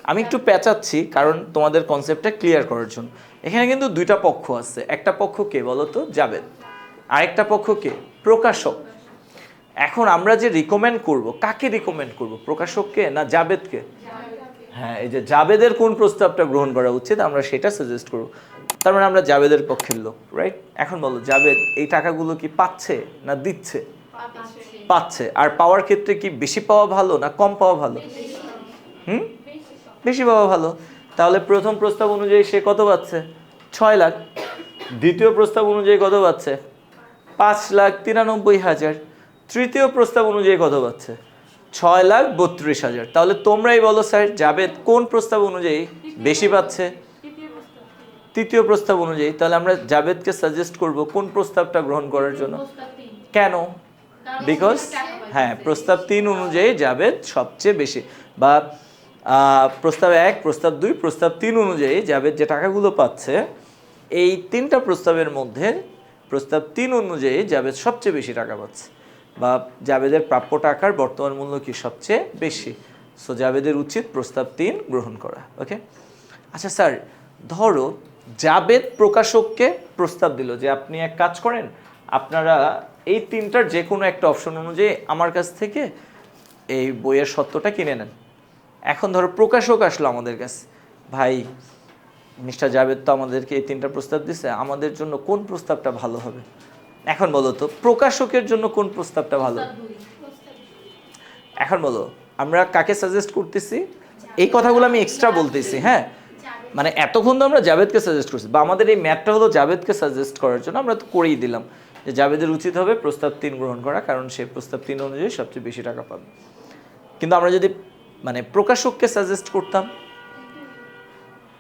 আমি একটু পেঁচাচ্ছি কারণ তোমাদের কনসেপ্টটা ক্লিয়ার করার জন্য। এখানে কিন্তু দুইটা পক্ষ আছে, একটা পক্ষ কে বলো তো? জাবেদ। আরেকটা পক্ষ কে? প্রকাশক। এখন আমরা যে রিকমেন্ড করব, কাকে রিকমেন্ড করব? প্রকাশককে না জাবেদকে? হ্যাঁ, এই যে জাবেদের কোন প্রস্তাবটা গ্রহণ করা উচিত আমরা সেটা সাজেস্ট করব। তার মানে আমরা জাবেদের পক্ষের লোক, রাইট? এখন বলো জাবেদ এই টাকাগুলো কি পাচ্ছে না দিচ্ছে? পাচ্ছে, আর পাওয়ার ক্ষেত্রে কি বেশি পাওয়া ভালো না কম পাওয়া ভালো? বেশি পাওয়া ভালো। তাহলে প্রথম প্রস্তাব অনুযায়ী সে কত পাচ্ছে? 6 লাখ। দ্বিতীয় প্রস্তাব অনুযায়ী কত পাচ্ছে? 5,93,000। তৃতীয় প্রস্তাব অনুযায়ী কত পাচ্ছে? 6,32,000। তাহলে তোমরাই বলো স্যার, জাবেদ কোন প্রস্তাব অনুযায়ী বেশি পাচ্ছে? তৃতীয় প্রস্তাব অনুযায়ী। তাহলে আমরা জাবেদকে সাজেস্ট করব কোন প্রস্তাবটা গ্রহণ করার জন্য। কেন? বিকজ হ্যাঁ, প্রস্তাব 3 অনুযায়ী জাবেদ সবচেয়ে বেশি, বা প্রস্তাব 1, প্রস্তাব 2, প্রস্তাব 3 অনুযায়ী জাবেদ যে টাকাগুলো পাচ্ছে, এই 3টা প্রস্তাবের মধ্যে প্রস্তাব 3 অনুযায়ী জাবেদ সবচেয়ে বেশি টাকা পাচ্ছে, বা জাবেদের প্রাপ্য টাকার বর্তমান মূল্য কি সবচেয়ে বেশি। সো জাবেদের উচিত প্রস্তাব 3 গ্রহণ করা। ওকে, আচ্ছা স্যার, ধরো জাবেদ প্রকাশককে প্রস্তাব দিল যে আপনি এক কাজ করেন, আপনারা এই 3টার যে কোনো একটা অপশন অনুযায়ী আমার কাছ থেকে এই বইয়ের সত্যটা কিনে নেন। এখন ধরো প্রকাশক আসলো আমাদের কাছে, ভাই মিস্টার জাবেদ তো আমাদেরকে এই 3টা প্রস্তাব দিছে, আমাদের জন্য কোন প্রস্তাবটা ভালো হবে? এখন বলো তো প্রকাশকের জন্য কোন প্রস্তাবটা ভালো? এখন বলো আমরা কাকে সাজেস্ট করতেছি? এই কথাগুলো আমি এক্সট্রা বলতেছি, হ্যাঁ, মানে এতক্ষণ তো আমরা জাবেদকে সাজেস্ট করছি, বা আমাদের এই ম্যাথটা হলো জাবেদকে সাজেস্ট করার জন্য, আমরা তো করেই দিলাম যে জাবেদের উচিত হবে প্রস্তাব 3 গ্রহণ করা, কারণ সে প্রস্তাব 3 অনুযায়ী সবচেয়ে বেশি টাকা পাবে। কিন্তু আমরা যদি মানে প্রকাশককে সাজেস্ট করতাম,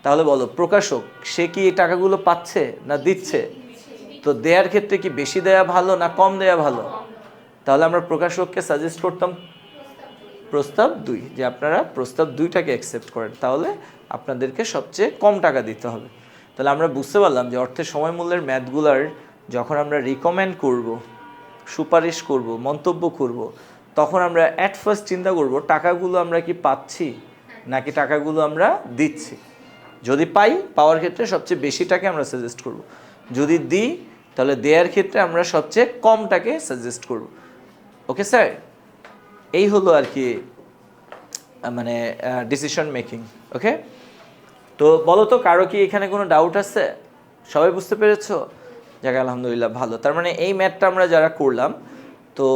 তাহলে বলো প্রকাশক সে কি এই টাকাগুলো পাচ্ছে না দিচ্ছে? তো দেয়ার ক্ষেত্রে কি বেশি দেয়া ভালো না কম দেয়া ভালো? তাহলে আমরা প্রকাশককে সাজেস্ট করতাম প্রস্তাব 2, যে আপনারা প্রস্তাব 2টাকে অ্যাকসেপ্ট করেন, তাহলে আপনাদেরকে সবচেয়ে কম টাকা দিতে হবে। তাহলে আমরা বুঝতে পারলাম যে অর্থের সময় মূল্যের ম্যাথগুলার যখন আমরা রিকমেন্ড করব, সুপারিশ করব, মন্তব্য করব, তখন আমরা অ্যাট ফার্স্ট চিন্তা করব টাকাগুলো আমরা কি পাচ্ছি নাকি টাকাগুলো আমরা দিচ্ছি। যদি পাওয়ার ক্ষেত্রে সবচেয়ে বেশিটাকে আমরা সাজেস্ট করব, যদি দিই তাহলে দেয়ার ক্ষেত্রে আমরা সবচেয়ে কমটাকে সাজেস্ট করব। ওকে স্যার, এই হলো আর কি মানে ডিসিশন মেকিং। ওকে, তো বলো তো কারো কি এখানে কোনো ডাউট আছে? সবাই বুঝতে পেরেছো? যাক আলহামদুলিল্লাহ, ভালো। তার মানে এই ম্যাথটা আমরা যারা করলাম, তো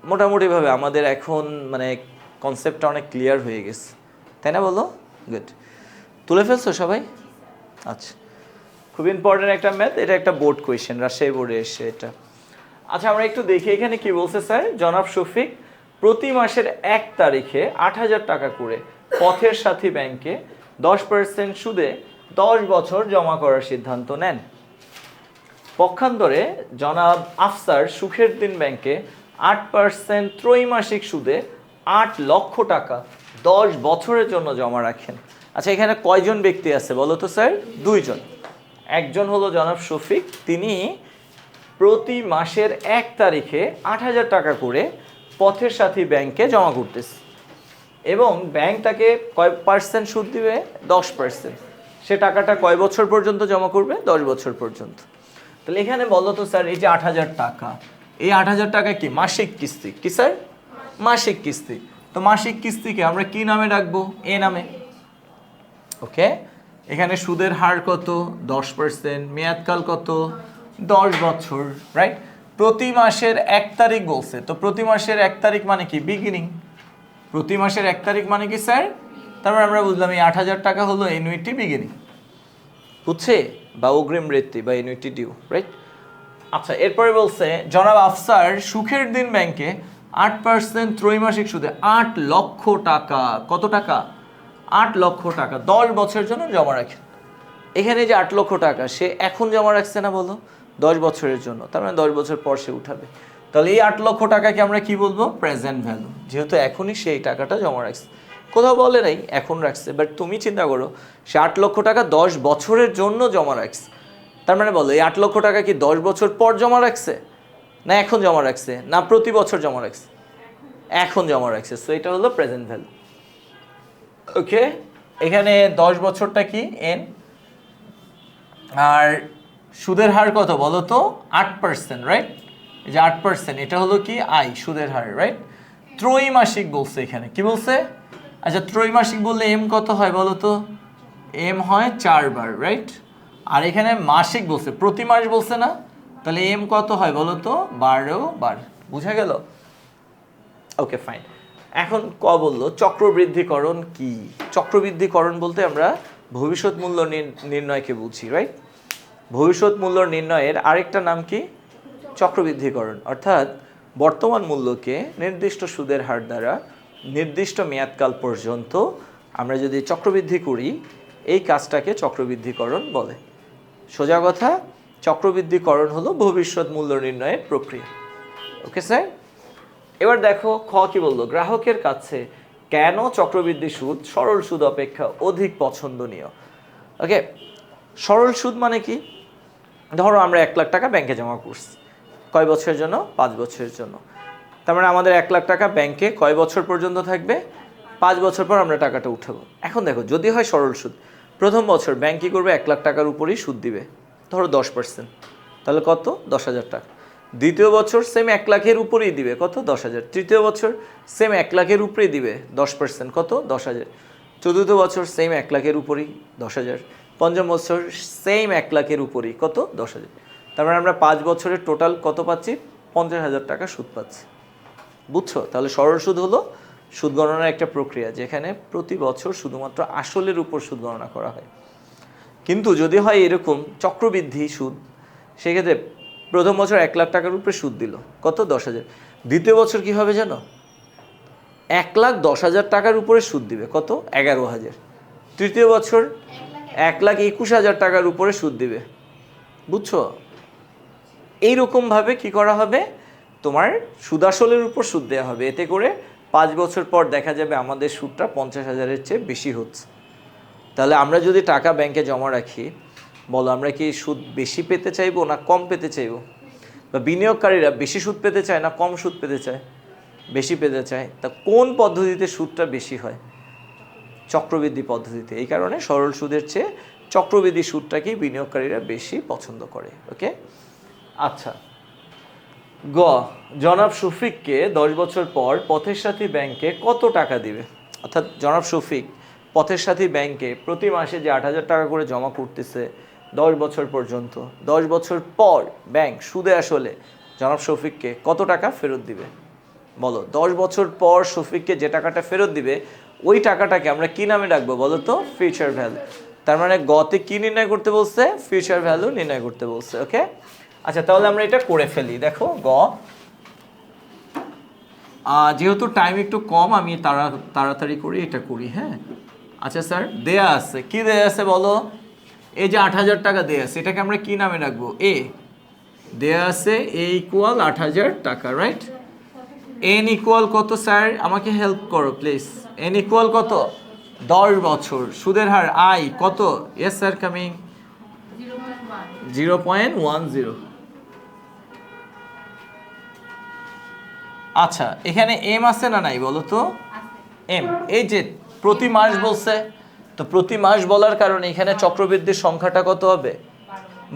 মোটামুটিভাবে আমাদের এখন মানে কনসেপ্টটা অনেক ক্লিয়ার হয়ে গেছে, তাই না? বলো, গুড। তুলে ফেলছো সবাই? আচ্ছা, খুব ইম্পর্টেন্ট একটা ম্যাথ, এটা একটা বোর্ড কোয়েশ্চেন, রাজশাহী বোর্ডে এসে এটা। আচ্ছা, আমরা একটু দেখি এখানে কি বলছে স্যার। জনাব শফিক প্রতি মাসের 1 তারিখে 8,000 টাকা করে পথের সাথী ব্যাংকে 10% সুদে 10 বছর জমা করার সিদ্ধান্ত নেন। পক্ষান্তরে জনাব আফসার সুখের দিন ব্যাংকে 8% ত্রৈমাসিক সুদে 8 লক্ষ টাকা 10 বছরের জন্য জমা রাখেন। আচ্ছা, এখানে কয়জন ব্যক্তি আছে বলো তো স্যার? 2 জন। একজন হলো জনাব শফিক, তিনি প্রতি মাসের 1 তারিখে 8,000 টাকা করে পথের সাথী ব্যাংকে জমা করতেছে, এবং ব্যাংক তাকে কয় পার্সেন্ট সুদ দিবে? 10%। সে টাকাটা কয় বছর পর্যন্ত জমা করবে? 10 বছর পর্যন্ত। তাহলে এখানে বলো তো স্যার, এই যে 8,000 টাকা, এই 8,000 টাকা কি মাসিক কিস্তি? কি স্যার? মাসিক কিস্তি। তো মাসিক কিস্তিকে আমরা কি নামে রাখবো? এ নামে। ওকে, এখানে সুদের হার কত? 10%। মেয়াদকাল কত? 10 বছর, রাইট? প্রতি মাসের 1 তারিখ বলছে, তো প্রতি মাসের 1 তারিখ মানে কি? বিগিনিং। প্রতি মাসের 1 তারিখ মানে কি স্যার? তারপর আমরা বুঝলাম এই 8,000 টাকা হলো অ্যানুইটি বিগিনিং, বুঝছে? বা অগ্রিম বৃত্তি বা অ্যানুইটি ডিউ, রাইট? আচ্ছা, এরপরে বলছে জনাব আফসার সুখের দিন ব্যাংকে 8% ত্রৈমাসিক সুদে 8 লক্ষ টাকা, কত টাকা? 8 লক্ষ টাকা 10 বছরের জন্য জমা রাখেন। এখানে যে 8 লক্ষ টাকা সে এখন জমা রাখছে না, বলো? 10 বছরের জন্য, তার মানে 10 বছর পর সে উঠাবে। তাহলে এই 8 লক্ষ টাকাকে আমরা কি বলবো? প্রেজেন্ট ভ্যালু, যেহেতু এখনই সে এই টাকাটা জমা রাখছে। কোথাও বলে নাই এখন রাখছে, বাট তুমি চিন্তা করো সে 8 লক্ষ টাকা 10 বছরের জন্য জমা রাখছে, তার মানে বলো এই 8 লক্ষ টাকা কি 10 বছর পর জমা রাখছে, না এখন জমা রাখছে, না প্রতি বছর জমা রাখছে? এখন জমা রাখছে। সো এটা হলো প্রেজেন্ট ভ্যালু। ওকে, এখানে 10 বছরটা কি? এন। আর সুদের হার কত বলো তো? 8%, রাইট? এই যে 8%, এটা হলো কি? আই, সুদের হার, রাইট? ত্রৈমাসিক বলছে, এখানে কি বলছে? আচ্ছা, ত্রৈমাসিক বললে এম কত হয় বলো তো? এম হয় 4 বার, রাইট? আর এখানে মাসিক বলছে, প্রতি মাস বলছে না, তাহলে এম কত হয় বলো তো? 12 বার। বুঝা গেল? Okay fine. এখন ক বললো চক্রবৃদ্ধিকরণ কি? চক্রবৃদ্ধিকরণ বলতে আমরা ভবিষ্যৎ মূল্য নির্ণয়কে বুঝি, রাইট? ভবিষ্যৎ মূল্য নির্ণয়ের আরেকটা নাম কি? চক্রবৃদ্ধিকরণ। অর্থাৎ বর্তমান মূল্যকে নির্দিষ্ট সুদের হার দ্বারা নির্দিষ্ট মেয়াদকাল পর্যন্ত আমরা যদি চক্রবৃদ্ধি করি, এই কাজটাকে চক্রবৃদ্ধিকরণ বলে। সোজা কথা, চক্রবৃদ্ধিকরণ হলো ভবিষ্যৎ মূল্য নির্ণয়ের প্রক্রিয়া। Okay sir? এবার দেখো খ কি বললো, গ্রাহকের কাছে কেন চক্রবৃদ্ধি সুদ সরল সুদ অপেক্ষা অধিক পছন্দনীয়? ওকে, সরল সুদ মানে কি? ধরো আমরা 1 লাখ টাকা ব্যাংকে জমা করছি, কয় বছরের জন্য? 5 বছরের জন্য। তার মানে আমাদের 1 লাখ টাকা ব্যাংকে কয় বছর পর্যন্ত থাকবে? 5 বছর পর আমরা টাকাটা উঠাবো। এখন দেখো, যদি হয় সরল সুদ, প্রথম বছর ব্যাংক কী করবে? 1 লাখ টাকার উপরেই সুদ দিবে, ধরো 10%, তাহলে কত? 10,000 টাকা। দ্বিতীয় বছর সেম 1 লাখের উপরেই দিবে, কত? 10,000। তৃতীয় বছর সেম 1 লাখের উপরেই দিবে 10%, কত? 10,000। চতুর্থ বছর সেম 1 লাখের উপরেই 10,000। পঞ্চম বছর সেম 1 লাখের উপরেই, কত? 10,000। তারপরে আমরা 5 বছরের টোটাল কত পাচ্ছি? 50,000 টাকা সুদ পাচ্ছি। বুঝছো? তাহলে সরল সুদ হলো সুদ গণনার একটা প্রক্রিয়া, যেখানে প্রতি বছর শুধুমাত্র আসলের উপর সুদ গণনা করা হয়। কিন্তু যদি হয় এরকম চক্রবৃদ্ধি সুদ, সেক্ষেত্রে প্রথম বছর 1 লাখ টাকার উপরে সুদ দিল, কত? 10,000। দ্বিতীয় বছর কি হবে জানো? 1,10,000 টাকার উপরে সুদ দিবে, কত? 11,000। তৃতীয় বছর 1,21,000 টাকার উপরে সুদ দিবে। বুঝছো? এইরকমভাবে কি করা হবে? তোমার সুদাসলের উপর সুদ দেওয়া হবে। এতে করে 5 বছর পর দেখা যাবে আমাদের সুদটা 50,000-এর চেয়ে বেশি হচ্ছে। তাহলে আমরা যদি টাকা ব্যাংকে জমা রাখি, বলো আমরা কি সুদ বেশি পেতে চাইবো না কম পেতে চাইবো? বা বিনিয়োগকারীরা বেশি সুদ পেতে চায় না কম সুদ পেতে চায়? বেশি পেতে চায়। তা কোন পদ্ধতিতে সুদটা বেশি হয়? চক্রবৃদ্ধি পদ্ধতিতে। এই কারণে সরল সুদের চেয়ে চক্রবৃদ্ধি সুদটাকেই বিনিয়োগকারীরা বেশি পছন্দ করে। ওকে, আচ্ছা। গ, জনাব শফিককে 10 বছর পর পথের সাথী ব্যাংকে কত টাকা দিবে? অর্থাৎ জনাব শফিক পথের সাথী ব্যাংকে প্রতি মাসে যে 8,000 টাকা করে জমা করতেছে 10 বছর পর্যন্ত, 10 বছর পর ব্যাংক সুদে আসলে জনাব শফিককে কত টাকা ফেরত দিবে? বলো, 10 বছর পর শফিককে যে টাকাটা ফেরত দিবে, ওই টাকাটাকে আমরা কি নামে ডাকবো বলো তো? Future value. তার মানে গতে কি নির্ণয় করতে বলছে? ফিউচার ভ্যালু নির্ণয় করতে বলছে। ওকে, আচ্ছা, তাহলে আমরা এটা করে ফেলি। দেখো গ, যেহেতু টাইম একটু কম, আমি তাড়াতাড়ি করে এটা করি। হ্যাঁ, আচ্ছা স্যার, দেয়া আছে, কি দেয়া আছে বলো? এই যে 8,000 টাকা দেয়া আছে, এটাকে আমরা কি নামে রাখবো? এ দেয়া আছে, এ ইকুয়াল 8,000 টাকা, রাইট? এন ইকুয়াল কত স্যার? আমাকে হেল্প করো প্লিজ। এন ইকুয়াল কত? 10 বছর। সুদের হার আই কত? Yes sir, coming. 0.10। আচ্ছা, এখানে এম আছে না নাই বলো তো? এম, এই যে প্রতি মাস বলছে, তো প্রতি মাস বলার কারণে এখানে চক্রবৃদ্ধির সংখ্যাটা কত হবে?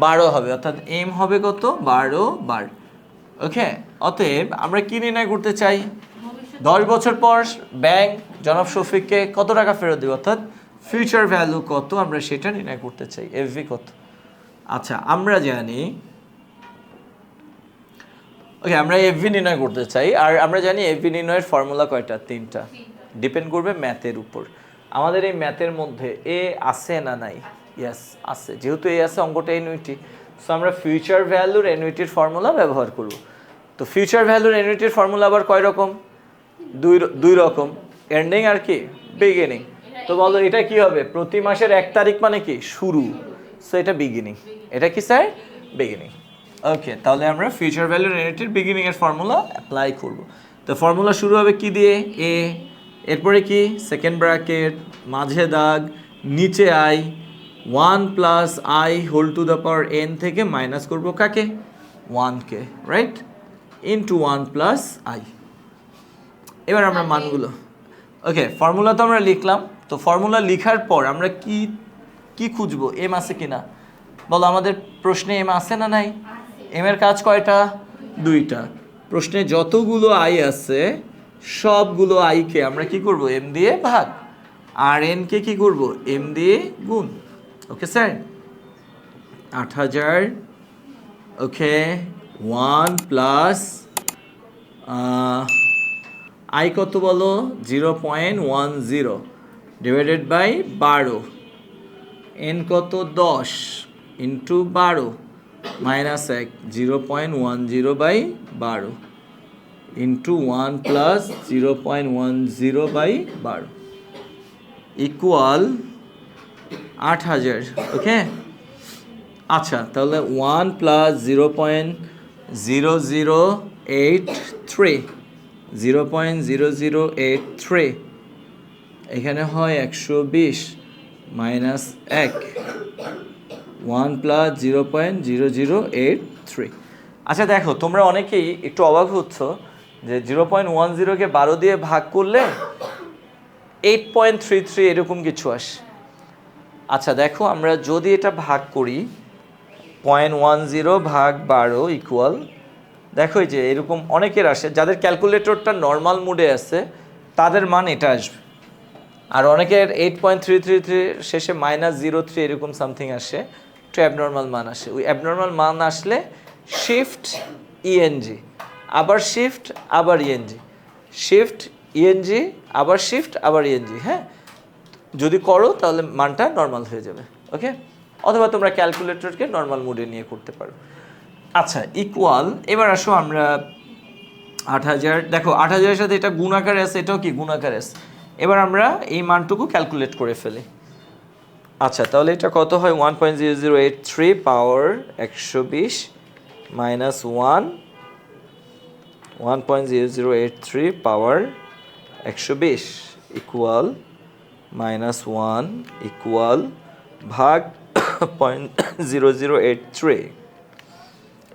12 হবে। অর্থাৎ এম হবে কত? 12 বার। ওকে, অতএব আমরা কি নির্ণয় করতে চাই? 10 বছর পর ব্যাংক জনাব শফিককে কত টাকা ফেরত দেবে, অর্থাৎ ফিউচার ভ্যালু কত, আমরা সেটা নির্ণয় করতে চাই। এফভি কত? আচ্ছা, আমরা জানি, ওকে, আমরা এফভি নির্ণয় করতে চাই। আর আমরা জানি এফভি নির্ণয়ের ফর্মুলা কয়টা? 3টা। ডিপেন্ড করবে ম্যাথের উপর। আমাদের এই ম্যাথের মধ্যে এ আছে না নাই? ইয়েস আছে। যেহেতু এ আছে, অঙ্কটা এনুইটি, সো আমরা ফিউচার ভ্যালুর এনুইটির ফর্মুলা ব্যবহার করব। তো ফিউচার ভ্যালুর এনুইটির ফর্মুলা আবার কয় রকম? দুই রকম, এন্ডিং আর কি বিগিনিং। তো বলো এটা কি হবে? প্রতি মাসের 1 তারিখ মানে কি? শুরু। সো এটা বিগিনিং। এটা কি স্যার? বিগিনিং। ওকে, তাহলে আমরা ফিউচার ভ্যালুর এনুইটির বিগিনিং এর ফর্মুলা অ্যাপ্লাই করব। তো ফর্মুলা শুরু হবে কি দিয়ে? এ, এরপরে কি? সেকেন্ড ব্র্যাকেট, মাঝে দাগ, নিচে i, 1 plus i whole to the power n থেকে মাইনাস করবো কাকে? 1কে, রাইট? Into 1 plus i. এবার আমরা মানগুলো, ওকে, ফর্মুলা তো আমরা লিখলাম। তো ফর্মুলা লেখার পর আমরা কি খুঁজবো? এম আছে কিনা বলো? আমাদের প্রশ্নে এম আছে না নাই? এম এর কাজ কয়টা? 2টা। প্রশ্নে যতগুলো আই আছে সবগুলো আইকে আমরা কি করব? এম দিয়ে ভাগ। আর এন কে কি করব? এম দিয়ে গুণ। Okay sir, 8,000, okay, 1 plus i কত বলো 0.10 ডিভাইডেড বাই 12, এন কত 10 into 12 minus 1 0.10 by 12 into 1 plus 0.10 by 12 equal 8000। Okay, আচ্ছা তাহলে 1 প্লাস 0.0083 এখানে হয় 120 মাইনাস 1 1 প্লাস 0.0083। আচ্ছা দেখো তোমরা অনেকেই একটু অবাক হচ্ছ যে 0.10কে 12 দিয়ে ভাগ করলে 8.33 এরকম কিছু আসে। আচ্ছা দেখো আমরা যদি এটা ভাগ করি 0.10 ভাগ 12 ইকুয়াল, দেখো এই যে এরকম অনেকের আসে, যাদের ক্যালকুলেটরটা নর্মাল মোডে আছে তাদের মান এটা আসবে, আর অনেকের 8.333 শেষে -03 এরকম সামথিং আসে, একটু অ্যাবনর্মাল মান আসে। ওই অ্যাবনর্মাল মান আসলে শিফট ইএনজি, আবার শিফট আবার ইএনজি, শিফট ইএনজি আবার শিফট আবার ইএনজি, হ্যাঁ যদি করো তাহলে মানটা নর্মাল হয়ে যাবে। ওকে, অথবা তোমরা ক্যালকুলেটরকে নর্মাল মোডে নিয়ে করতে পারো। আচ্ছা ইকুয়াল, এবার আসো আমরা 8000, দেখো 8000 এর সাথে এটা গুণাকারে আছে, এটাও কি গুণাকারে আছে। এবার আমরা এই মানটুকু ক্যালকুলেট করে ফেলি। আচ্ছা তাহলে এটা কত হয় 1.0083 পাওয়ার 120 মাইনাস 1.0083 পাওয়ার 120 ইকুয়াল মাইনাস 1 ইকুয়াল ভাগ 0.0083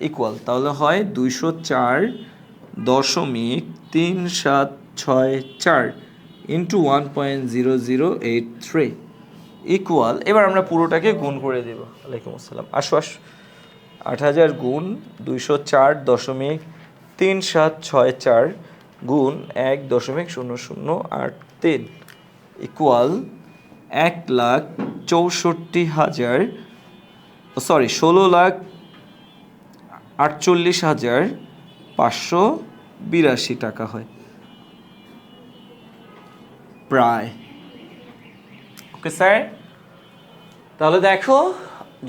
ইকুয়াল, তাহলে হয় 204.3764 ইন্টু 1.0083 ইকুয়াল, এবার আমরা পুরোটাকে গুণ করে দেব। ওয়ালাইকুম আসসালাম, আসো আসো, 8000 গুণ 204.3764 গুণ 1.0083 ইকুয়াল 16,48,582 টাকা হয় প্রায়। ওকে স্যার, তাহলে দেখো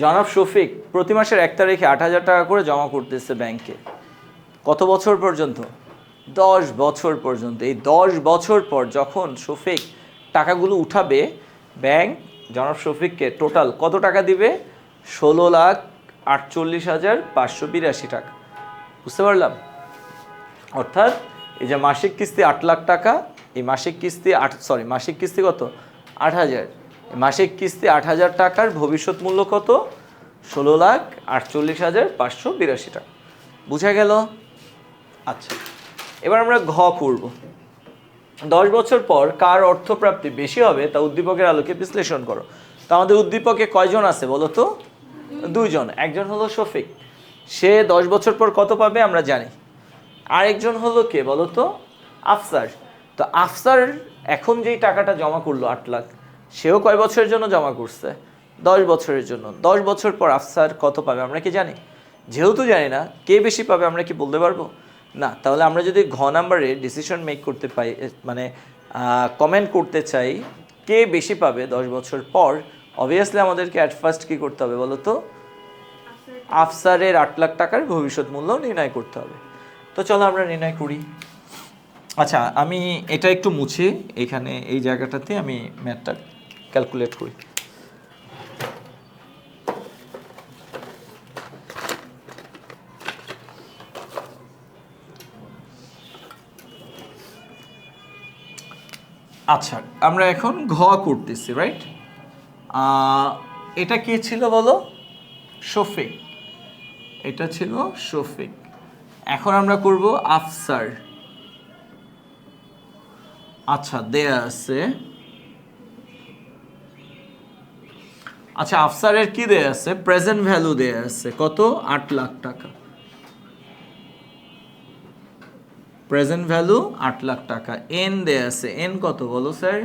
জনাব শফিক প্রতি মাসের 1 তারিখে 8000 টাকা করে জমা করতেছে ব্যাংকে। কত বছর পর্যন্ত? 10 বছর পর্যন্ত। এই 10 বছর পর যখন শফিক টাকাগুলো উঠাবে, ব্যাংক জনাব শফিককে টোটাল কত টাকা দিবে? 16,48,582 টাকা। বুঝতে পারলাম? অর্থাৎ এই যে মাসিক কিস্তি 8 লাখ টাকা, এই মাসিক কিস্তি মাসিক কিস্তি কত? 8000। মাসিক কিস্তি 8000 টাকার ভবিষ্যৎ মূল্য কত? 16,48,582 টাকা। বুঝা গেল? আচ্ছা এবার আমরা ঘ করব। 10 বছর পর কার অর্থপ্রাপ্তি বেশি হবে তা উদ্দীপকের আলোকে বিশ্লেষণ করো। তো আমাদের উদ্দীপকে কয়জন আছে বলো তো? 2 জন। একজন হলো শফিক, সে 10 বছর পর কত পাবে আমরা জানি। আরেকজন হলো কে বলো তো? আফসার। তো আফসার এখন যেই টাকাটা জমা করলো 8 লাখ, সেও কয় বছরের জন্য জমা করছে? 10 বছরের জন্য। 10 বছর পর আফসার কত পাবে আমরা কি জানি? যেহেতু জানি না, কে বেশি পাবে আমরা কি বলতে পারবো না? তাহলে আমরা যদি ঘ নাম্বারে ডিসিশন মেক করতে পাই, মানে কমেন্ট করতে চাই কে বেশি পাবে 10 বছর পর, অবভিয়াসলি আমাদেরকে অ্যাট ফার্স্ট কী করতে হবে বলো তো? আফসারের 8 লাখ টাকার ভবিষ্যৎ মূল্য নির্ণয় করতে হবে। তো চলো আমরা নির্ণয় করি। আচ্ছা আমি এটা একটু মুছি, এখানে এই জায়গাটাতে আমি ম্যাথটা ক্যালকুলেট করি। আচ্ছা আমরা এখন ঘ করতেছি, রাইট? এটা কে ছিল বলো? শফিক। এটা ছিল শফিক। এখন আমরা করব আফসার। আচ্ছা দেয়া আছে, আচ্ছা আফসারের কি দেয়া আছে? প্রেজেন্ট ভ্যালু দেয়া আছে কত? 8 লাখ টাকা। প্রেজেন্ট ভ্যালু 8 লাখ টাকা। এন দেয়া আছে, এন কত বলো স্যার?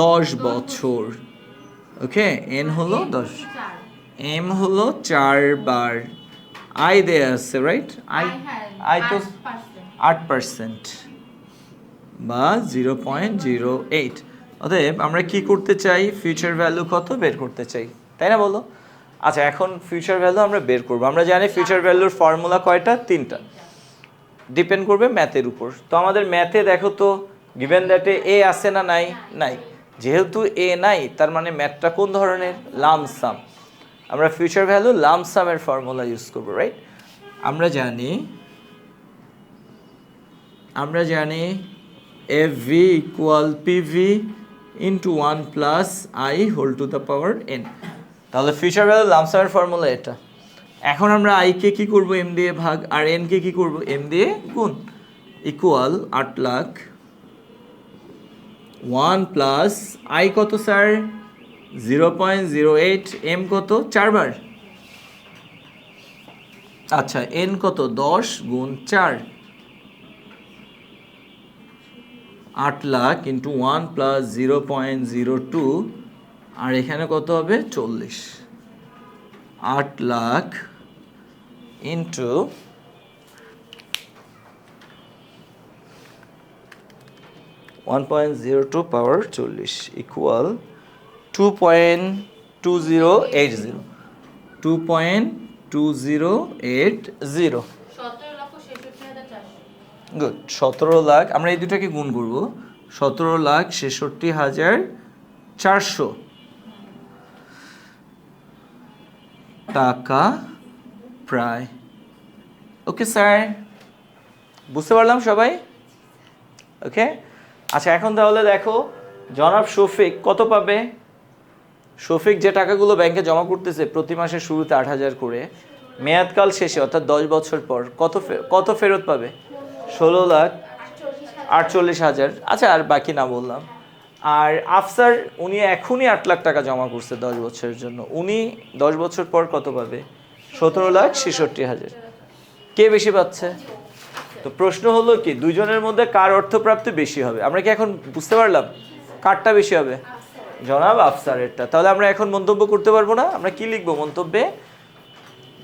10 বছর। ওকে, এন হলো 10, এম হলো 4 বার, আই দেয়া আছে রাইট? আই তো 8%। বা 0.08। অতএব আমরা কি করতে চাই, ফিউচার ভ্যালু কত বের করতে চাই, তাই না বলো? আচ্ছা, এখন ফিউচার ভ্যালু আমরা বের করব। আমরা জানি ফিউচার ভ্যালুর ফর্মুলা কয়টা, 3টা, ডিপেন্ড করবে ম্যাথের উপর। তো আমাদের ম্যাথে দেখো তো গিভেন দ্যাটে এ আছে না নাই? নাই। যেহেতু এ নাই, তার মানে ম্যাথটা কোন ধরনের, লামসাম। আমরা ফিউচার ভ্যালু লামসামের ফর্মুলা ইউজ করব, রাইট? আমরা জানি F V equal PV into 1 plus i whole to the power n. তাহলে ফিউচার ভ্যালু লামসামের ফর্মুলা এটা। এখন আমরা আইকে কি করব, এম দিয়ে ভাগ, আর এন কে কি করব, এম দিয়ে গুণ, ইকুয়াল 8 লাখ 1 প্লাস আই কত স্যার, 0.08, এম কত 4 বার, আচ্ছা এন কত 10 গুণ 4, 8 লাখ ইন্টু 1 প্লাস 0.02, আর এখানে কত হবে 40, 8 লাখ ইন্টু 1.02 পাওয়ার 40 ইকুয়াল 2.2080, 2.2080। গুড, 17 লাখ, আমরা এই দুটাকে গুণ করব, 17,66,400 টাকা প্রায়। ওকে স্যার, বুঝতে পারলাম সবাই? ওকে, আচ্ছা এখন তাহলে দেখো জনাব শফিক কত পাবে। শফিক যে টাকাগুলো ব্যাংকে জমা করতেছে প্রতি মাসের শুরুতে 8,000 করে, মেয়াদকাল শেষে অর্থাৎ 10 বছর পর কত ফেরত পাবে, 16,48,000। আচ্ছা, আর বাকি না বললাম। আর আফসার উনি এখনই 8 লাখ টাকা জমা করছে 10 বছরের জন্য, উনি 10 বছর পর কত পাবে, 17,66,000। কে বেশি পাচ্ছে? তো প্রশ্ন হলো কি, দুইজনের মধ্যে কার অর্থপ্রাপ্তি বেশি হবে? আমরা কি এখন বুঝতে পারলাম কারটা বেশি হবে? জনাব আফসারেরটা। তাহলে আমরা এখন মন্তব্য করতে পারবো না? আমরা কি লিখবো মন্তব্যে,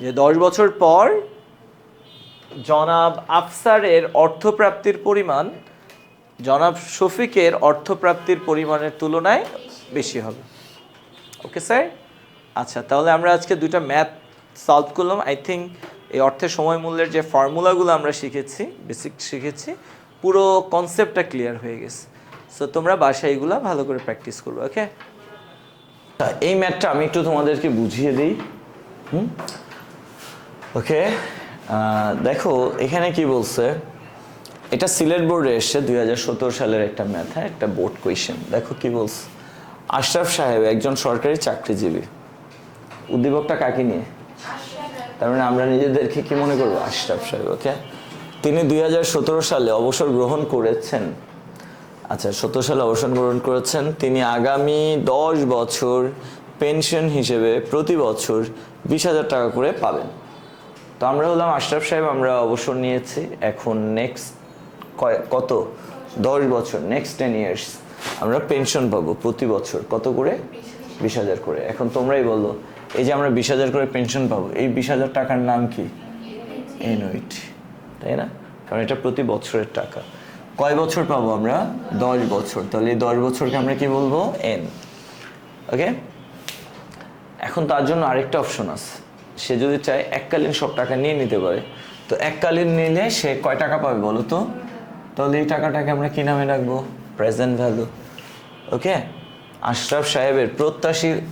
যে 10 বছর পর জনাব আফসারের অর্থপ্রাপ্তির পরিমাণ জনাব শফিকের অর্থপ্রাপ্তির পরিমাণের তুলনায় বেশি হবে। Okay sir? আচ্ছা, তাহলে আমরা আজকে দুইটা ম্যাথ সলভ করলাম। আই থিঙ্ক এই অর্থের সময় মূল্যের যে ফর্মুলাগুলো আমরা শিখেছি, বেসিক শিখেছি, পুরো কনসেপ্টটা ক্লিয়ার হয়ে গেছে। সো তোমরা বাসায় এগুলো ভালো করে প্র্যাকটিস করবে। ওকে, এই ম্যাথটা আমি একটু তোমাদেরকে বুঝিয়ে দিই। ওকে, দেখো এখানে কি বলছে, এটা সিলেট বোর্ডে এসছে 2017 সালের একটা ম্যাথ, হ্যাঁ, একটা বোর্ড কোয়েশ্চেন। দেখো কি বলছে, আশরাফ সাহেব একজন সরকারি চাকরিজীবী। উদ্দীপকটা কাকে নিয়ে? তার মানে আমরা নিজেদেরকে কি মনে করবো, আশরাফ সাহেব। ওকে, তিনি 2017 সালে অবসর গ্রহণ করেছেন। আচ্ছা, 17 সালে অবসর গ্রহণ করেছেন। তিনি আগামী 10 বছর পেনশন হিসেবে প্রতি বছর 20,000 টাকা করে পাবেন। তো আমরা হলাম আশরাফ সাহেব, আমরা অবসর নিয়েছি, এখন নেক্সট কত 10 বছর, নেক্সট 10 ইয়ার্স আমরা পেনশন পাবো প্রতি বছর কত করে, 20,000 করে। এখন তোমরাই বলো, এই যে আমরা 20,000 করে পেনশন পাবো, এই 20,000 টাকার নাম কি, এনুইটি, তাই না? কারণ এটা প্রতি বছরের টাকা। কয় বছর পাবো আমরা, 10 বছর। তাহলে এই 10 বছরকে আমরা কি বলবো, এন। ওকে, এখন তার জন্য আরেকটা অপশন আছে, সে যদি চায় এককালীন সব টাকা নিয়ে নিতে পারে। তো এককালীন নিলে সে কয় টাকা পাবে বলো তো? তাহলে এই টাকাটাকে আমরা কি নামে রাখবো, প্রেজেন্ট ভ্যালু। ওকে, আশরাফ সাহেবের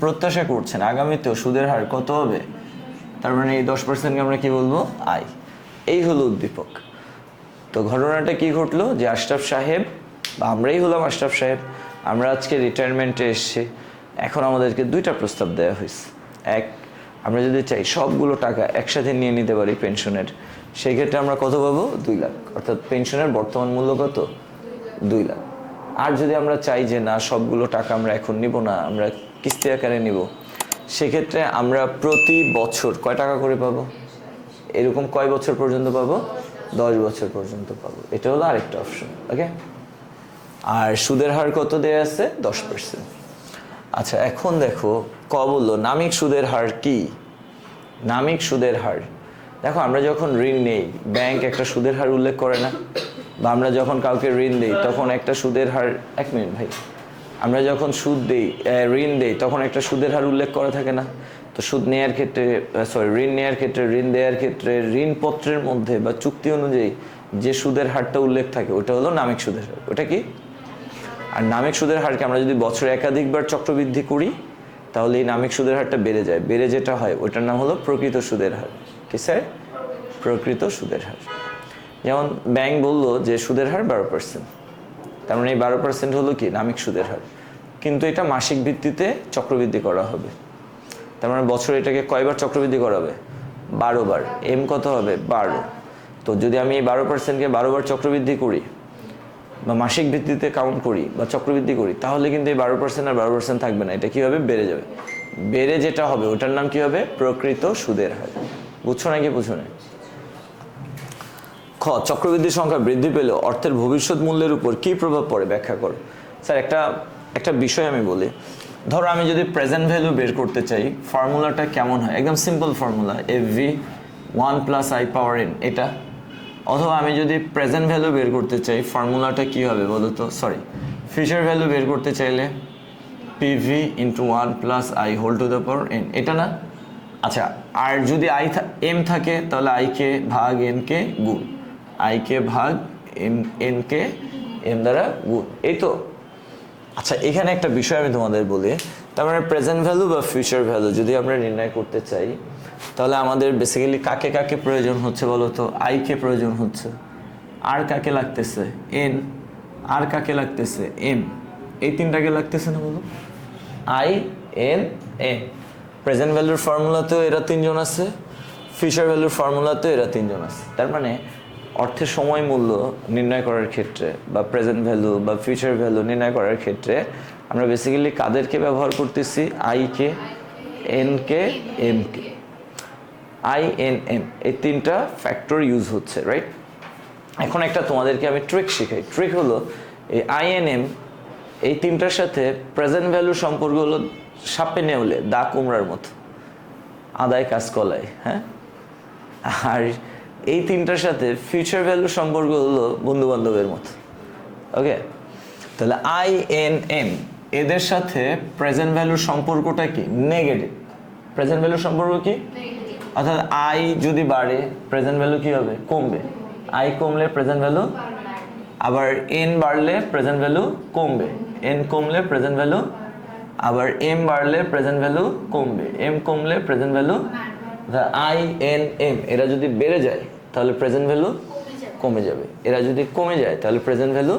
প্রত্যাশা করছেন আগামীতেও সুদের হার কত হবে, তার মানে এই 10%কে আমরা কি বলবো, আই। এই হলো উদ্দীপক। তো ঘটনাটা কি ঘটলো, যে আশরাফ সাহেব বা আমরাই হলাম আশরাফ সাহেব, আমরা আজকে রিটায়ারমেন্টে এসেছি। এখন আমাদেরকে দুইটা প্রস্তাব দেওয়া হয়েছে। এক, আমরা যদি চাই সবগুলো টাকা একসাথে নিয়ে নিতে পারি পেনশনের, সেই ক্ষেত্রে আমরা কত পাবো, 2 লাখ, অর্থাৎ পেনশনের বর্তমান মূল্য কত, 2 লাখ। আর যদি আমরা চাই যে না, সবগুলো টাকা আমরা এখন নিব না, আমরা কিস্তি আকারে নিব, সেক্ষেত্রে আমরা প্রতি বছর কয় টাকা করে পাবো, এরকম কয় বছর পর্যন্ত পাবো, 10 বছর পর্যন্ত পাবো। এটা হলো আরেকটা অপশন। ওকে, আর সুদের হার কত দেয়া আছে, 10%। আচ্ছা, এখন দেখো ক বললো নামিক সুদের হার কি, নামিক সুদের হার। দেখো আমরা যখন ঋণ নেই, ব্যাংক একটা সুদের হার উল্লেখ করে না, বা আমরা যখন কাউকে ঋণ দেই তখন একটা সুদের হার, এক মিনিট ভাই, আমরা যখন সুদ দেই ঋণ দেই তখন একটা সুদের হার উল্লেখ করা থাকে না? তো সুদ নেওয়ার ক্ষেত্রে ঋণ নেওয়ার ক্ষেত্রে, ঋণ দেওয়ার ক্ষেত্রে ঋণপত্রের মধ্যে বা চুক্তি অনুযায়ী যে সুদের হারটা উল্লেখ থাকে ওটা হলো নামিক সুদের হার। ওটা কি? আর নামিক সুদের হারকে আমরা যদি বছরে একাধিকবার চক্রবৃদ্ধি করি তাহলে এই নামিক সুদের হারটা বেড়ে যায়, বেড়ে যেটা হয় ওটার নাম হলো প্রকৃত সুদের হার। কি স্যার? প্রকৃত সুদের হার। যেমন ব্যাংক বললো যে সুদের হার 12%, তার মানে এই 12% হলো কি নামিক সুদের হার, কিন্তু এটা মাসিক ভিত্তিতে চক্রবৃদ্ধি করা হবে। তার মানে বছরে এটাকে কয়বার চক্রবৃদ্ধি করা হবে? 12 বার। এম কত হবে? 12। তো যদি আমি এই 12%কে 12 বার চক্রবৃদ্ধি করি বা মাসিক ভিত্তিতে কাউন্ট করি বা চক্রবৃদ্ধি করি তাহলে কিন্তু এই 12% আর 12% থাকবে না, এটা কি হবে? বেড়ে যাবে। বেড়ে যেটা হবে ওটার নাম কি হবে? প্রকৃত সুদের হার। বুঝছো নাকি বুঝছো না? খ, চক্রবৃদ্ধির সংখ্যা বৃদ্ধি পেলে অর্থের ভবিষ্যৎ মূল্যের উপর কী প্রভাব পড়ে ব্যাখ্যা করো। স্যার একটা বিষয় আমি বলি, ধরো আমি যদি প্রেজেন্ট ভ্যালু বের করতে চাই, ফর্মুলাটা কেমন হয়? একদম সিম্পল ফর্মুলা, এভি 1 + i পাওয়ার n, এটা। অথবা আমি যদি প্রেজেন্ট ভ্যালু বের করতে চাই, ফর্মুলাটা কি হবে বলো তো? ফিউচার ভ্যালু বের করতে চাইলে PV × 1 + i whole to the power n, এটা না? আচ্ছা, আর যদি m থাকে তাহলে i কে ভাগ n কে গুণ, i কে ভাগ n কে m দ্বারা গুণ, এই তো। আচ্ছা, এখানে একটা বিষয় আমি তোমাদের বলি, তার মানে প্রেজেন্ট ভ্যালু বা ফিউচার ভ্যালু যদি আমরা নির্ণয় করতে চাই তাহলে আমাদের বেসিক্যালি কাকে কাকে প্রয়োজন হচ্ছে বলো তো? i কে প্রয়োজন হচ্ছে, আর কাকে লাগতেছে? n, আর কাকে লাগতেছে? m, এই তিনটাকে লাগতেছে না বলো? i, n, m। প্রেজেন্ট ভ্যালুর ফর্মুলাতেও এরা তিনজন আছে, ফিউচার ভ্যালুর ফর্মুলাতেও এরা তিনজন আছে। তার মানে অর্থের সময় মূল্য নির্ণয় করার ক্ষেত্রে বা প্রেজেন্ট ভ্যালু বা ফিউচার ভ্যালু নির্ণয় করার ক্ষেত্রে আমরা বেসিক্যালি কাদেরকে ব্যবহার করতেছি? i K, n K, m K. i, n, m এই তিনটা ফ্যাক্টর ইউজ হচ্ছে, রাইট? এখন একটা তোমাদেরকে আমি ট্রিক শেখাই। ট্রিক হলো এই i, n, m এই তিনটার সাথে প্রেজেন্ট ভ্যালুর সম্পর্ক হলো সাপে নেউলে দা কুমড়ার মতো, আদায় কাজ কলায়, হ্যাঁ? আর এই তিনটার সাথে ফিউচার ভ্যালুর সম্পর্ক হলো বন্ধু বান্ধবের মতো। ওকে, তাহলে i, n, m এদের সাথে প্রেজেন্ট ভ্যালুর সম্পর্কটা কি? নেগেটিভ। প্রেজেন্ট ভ্যালুর সম্পর্ক কি? অর্থাৎ i যদি বাড়ে প্রেজেন্ট ভ্যালু কি হবে? কমবে। i কমলে প্রেজেন্ট ভ্যালু, আবার n বাড়লে প্রেজেন্ট ভ্যালু কমবে, n কমলে প্রেজেন্ট ভ্যালু, আবার m বাড়লে প্রেজেন্ট ভ্যালু কমবে, m কমলে present value. i, n, m এরা যদি বেড়ে যায় তাহলে প্রেজেন্ট ভ্যালু কমে যাবে, এরা যদি কমে যায় তাহলে প্রেজেন্ট ভ্যালু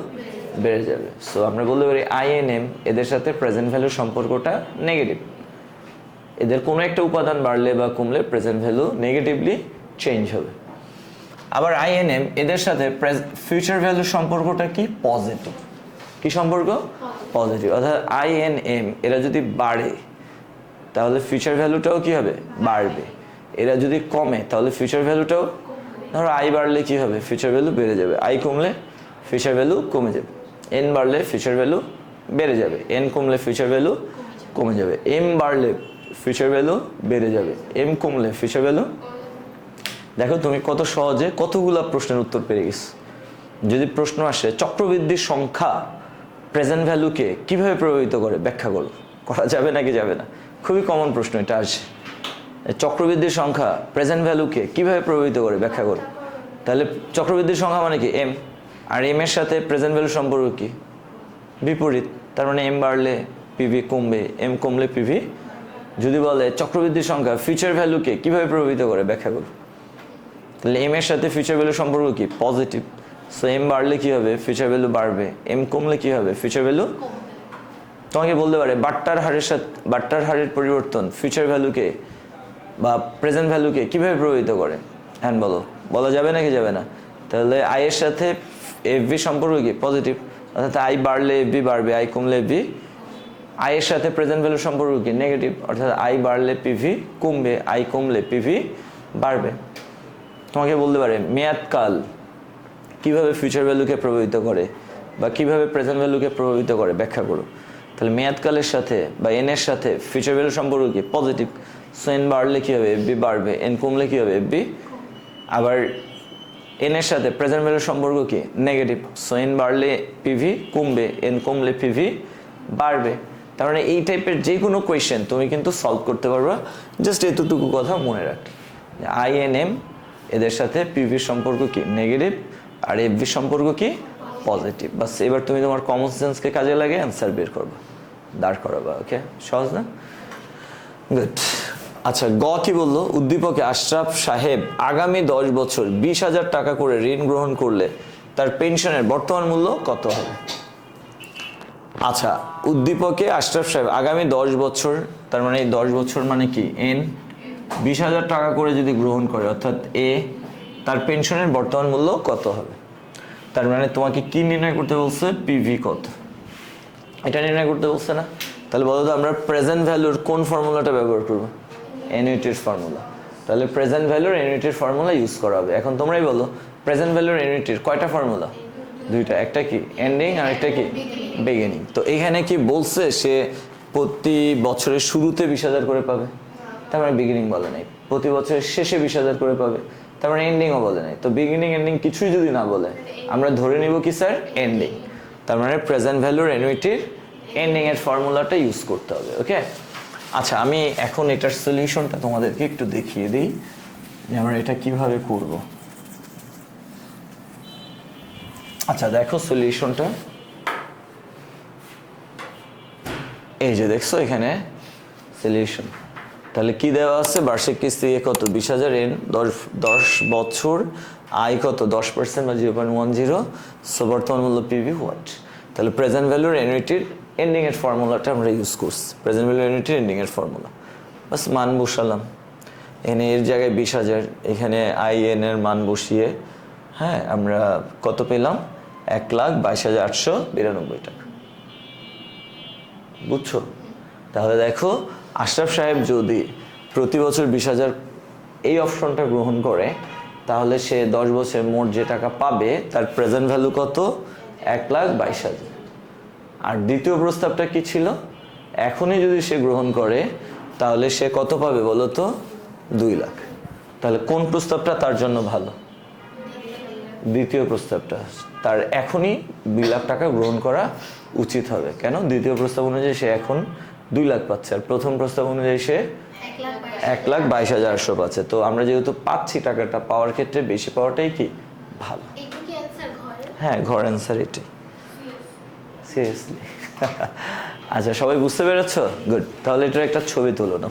বেড়ে যাবে। সো আমরা বলতে পারি i, n, m এদের সাথে প্রেজেন্ট ভ্যালুর সম্পর্কটা নেগেটিভ। এদের কোনো একটা উপাদান বাড়লে বা কমলে প্রেজেন্ট ভ্যালু নেগেটিভলি চেঞ্জ হবে। আবার i, n, m এদের সাথে ফিউচার ভ্যালুর সম্পর্কটা কি? পজিটিভ। কি সম্পর্ক? পজিটিভ। অর্থাৎ i, n, m এরা যদি বাড়ে তাহলে ফিউচার ভ্যালুটাও কি হবে? বাড়বে। এরা যদি কমে তাহলে ফিউচার ভ্যালুটাও, ধরো i বাড়লে কি হবে? ফিউচার ভ্যালু বেড়ে যাবে, i কমলে ফিউচার ভ্যালু কমে যাবে, n বাড়লে ফিউচার ভ্যালু বেড়ে যাবে, n কমলে ফিউচার ভ্যালু কমে যাবে, m বাড়লে ফিউচার ভ্যালু বেড়ে যাবে, m কমলে ফিউচার ভ্যালু। দেখো তুমি কত সহজে কতগুলা প্রশ্নের উত্তর পেয়ে গেছো। যদি প্রশ্ন আসে চক্রবৃদ্ধির সংখ্যা প্রেজেন্ট ভ্যালুকে কিভাবে প্রভাবিত করে ব্যাখ্যা করো, করা যাবে নাকি যাবে না? খুবই কমন প্রশ্ন এটা আসে, চক্রবৃদ্ধির সংখ্যা প্রেজেন্ট ভ্যালুকে কিভাবে প্রভাবিত করে ব্যাখ্যা করো। তাহলে চক্রবৃদ্ধির সংখ্যা মানে কি? m, আর m এর সাথে প্রেজেন্ট ভ্যালুর সম্পর্ক কি? বিপরীত। তার মানে m বাড়লে পিভি কমবে, m কমলে পিভি। যদি বলে চক্রবৃদ্ধির সংখ্যা ফিউচার ভ্যালুকে কিভাবে প্রভাবিত করে ব্যাখ্যা করো, তাহলে m এর সাথে ফিউচার ভ্যালুর সম্পর্ক কি? পজিটিভ। সো m বাড়লে কি হবে? ফিউচার ভ্যালু বাড়বে, m কমলে কি হবে? Future value. তোমাকে বলতে পারে বাট্টার হারের পরিবর্তন ফিউচার ভ্যালুকে বা প্রেজেন্ট ভ্যালুকে কিভাবে প্রভাবিত করে? হ্যাঁ বলো, বলা যাবে নাকি যাবে না? তাহলে i এর সাথে fv সম্পর্ক কি? পজিটিভ। অর্থাৎ i বাড়লে fv বাড়বে, i কমলে fv। i এর সাথে প্রেজেন্ট ভ্যালুর সম্পর্ক কি? নেগেটিভ। অর্থাৎ i বাড়লে pv কমবে, i কমলে pv বাড়বে। তোমাকে বলতে পারে মেয়াদকাল কিভাবে ফিউচার ভ্যালুকে প্রভাবিত করে বা কিভাবে প্রেজেন্ট ভ্যালুকে প্রভাবিত করে ব্যাখ্যা করো। তাহলে মেয়াদকালের সাথে বা n এর সাথে ফিউচার ভ্যালুর সম্পর্ক কি? পজিটিভ। সো n বাড়লে কি হবে? fb বাড়বে, n কমলে কি হবে? fb। আবার এন এর সাথে প্রেজেন্ট ভ্যালুর সম্পর্ক কি নেগেটিভ, সো এন বাড়লে পিভি কমবে, এন কমলে পিভি বাড়বে। তার মানে এই টাইপের যে কোনো কোয়েশ্চেন তুমি কিন্তু সলভ করতে পারবা, জাস্ট এতটুকু কথা মনে রাখতে। আই এন এম এদের সাথে পিভির সম্পর্ক কি নেগেটিভ, আর এফভির সম্পর্ক কি পজিটিভ। বাস এবার তুমি তোমার কমন সেন্সকে কাজে লাগে অ্যান্সার বের করবা, দাঁড় করাবা। ওকে, সহজ না? গুড। আচ্ছা, গ কি বললো? উদ্দীপকে আশরাফ সাহেব আগামী 10 বছর 20,000 টাকা করে ঋণ গ্রহণ করলে তার পেনশনের বর্তমান মূল্য কত হবে? আচ্ছা, উদ্দীপকে আশরাফ সাহেব আগামী 10 বছর, তার মানে এই 10 বছর মানে কি এন, 20,000 টাকা করে যদি গ্রহণ করে অর্থাৎ এ, তার পেনশনের বর্তমান মূল্য কত হবে? তার মানে তোমাকে কি নির্ণয় করতে বলছে? পিভি কত, এটা নির্ণয় করতে বলছে না? তাহলে বলো তো আমরা প্রেজেন্ট ভ্যালুর কোন ফর্মুলাটা ব্যবহার করব? অ্যানুইটির ফর্মুলা। তাহলে প্রেজেন্ট ভ্যালুর অ্যানুইটির ফর্মুলা ইউজ করা হবে। এখন তোমরাই বলো প্রেজেন্ট ভ্যালুর অ্যানুইটির কয়টা ফর্মুলা? দুইটা, একটা কি এন্ডিং আর একটা কি বিগিনিং। তো এখানে কি বলছে সে প্রতি বছরের শুরুতে 20,000 করে পাবে, তার মানে বিগিনিং বলে নাই। প্রতি বছরের শেষে 20,000 করে পাবে, তার মানে এন্ডিংও বলে নাই। তো বিগিনিং এন্ডিং কিছুই যদি না বলে আমরা ধরে নিব কি স্যার? এন্ডিং। তার মানে প্রেজেন্ট ভ্যালুর অ্যানুইটির এন্ডিং এর ফর্মুলাটা ইউজ করতে হবে। ওকে, আচ্ছা আমি এখন এটার সলিউশনটা তোমাদেরকে একটু দেখিয়ে দিই যে আমরা এটা কিভাবে করব। আচ্ছা দেখো সলিউশনটা, এই যে দেখছো এখানে সলিউশন। তাহলে কি দেওয়া আছে? বার্ষিক কিস্তি কত? 20,000, এন 10 বছর, আয় কত? 10% বা 0.10, সো বর্তমান মূল্য পিভি হোয়াট। তাহলে প্রেজেন্ট ভ্যালুর অ্যানুইটির এন্ডিং এর ফর্মুলাটা আমরা ইউজ করছি, প্রেজেন্ট ভ্যালুর অ্যানুইটির এন্ডিং এর ফর্মুলা। বাস মান বসালাম, এখানে এর জায়গায় 20,000, এখানে আই এন এর মান বসিয়ে, হ্যাঁ আমরা কত পেলাম? 1,22,892 টাকা। বুঝছো? তাহলে দেখো আশরাফ সাহেব যদি প্রতি বছর 20,000 এই অপশনটা গ্রহণ করে, তাহলে সে 10 বছর মোট যে টাকা পাবে তার প্রেজেন্ট ভ্যালু কত? 1,22,000। আর দ্বিতীয় প্রস্তাবটা কি ছিল? এখনই যদি সে গ্রহণ করে তাহলে সে কত পাবে বলো তো? 2 লাখ। তাহলে কোন প্রস্তাবটা তার জন্য ভালো? দ্বিতীয় প্রস্তাবটা। তার এখনই 2 লাখ টাকা গ্রহণ করা উচিত হবে। কেন? দ্বিতীয় প্রস্তাব অনুযায়ী সে এখন 2 লাখ পাচ্ছে, আর প্রথম প্রস্তাব অনুযায়ী সে 1,22,800 পাচ্ছে। তো আমরা যেহেতু পাচ্ছি, টাকাটা পাওয়ার ক্ষেত্রে বেশি পাওয়াটাই কি ভালো। হ্যাঁ, ঘর অ্যান্সার এটাই। সিরিয়াসলি। আচ্ছা সবাই বুঝতে পেরেছো? গুড। তাহলে এটার একটা ছবি তুলো না।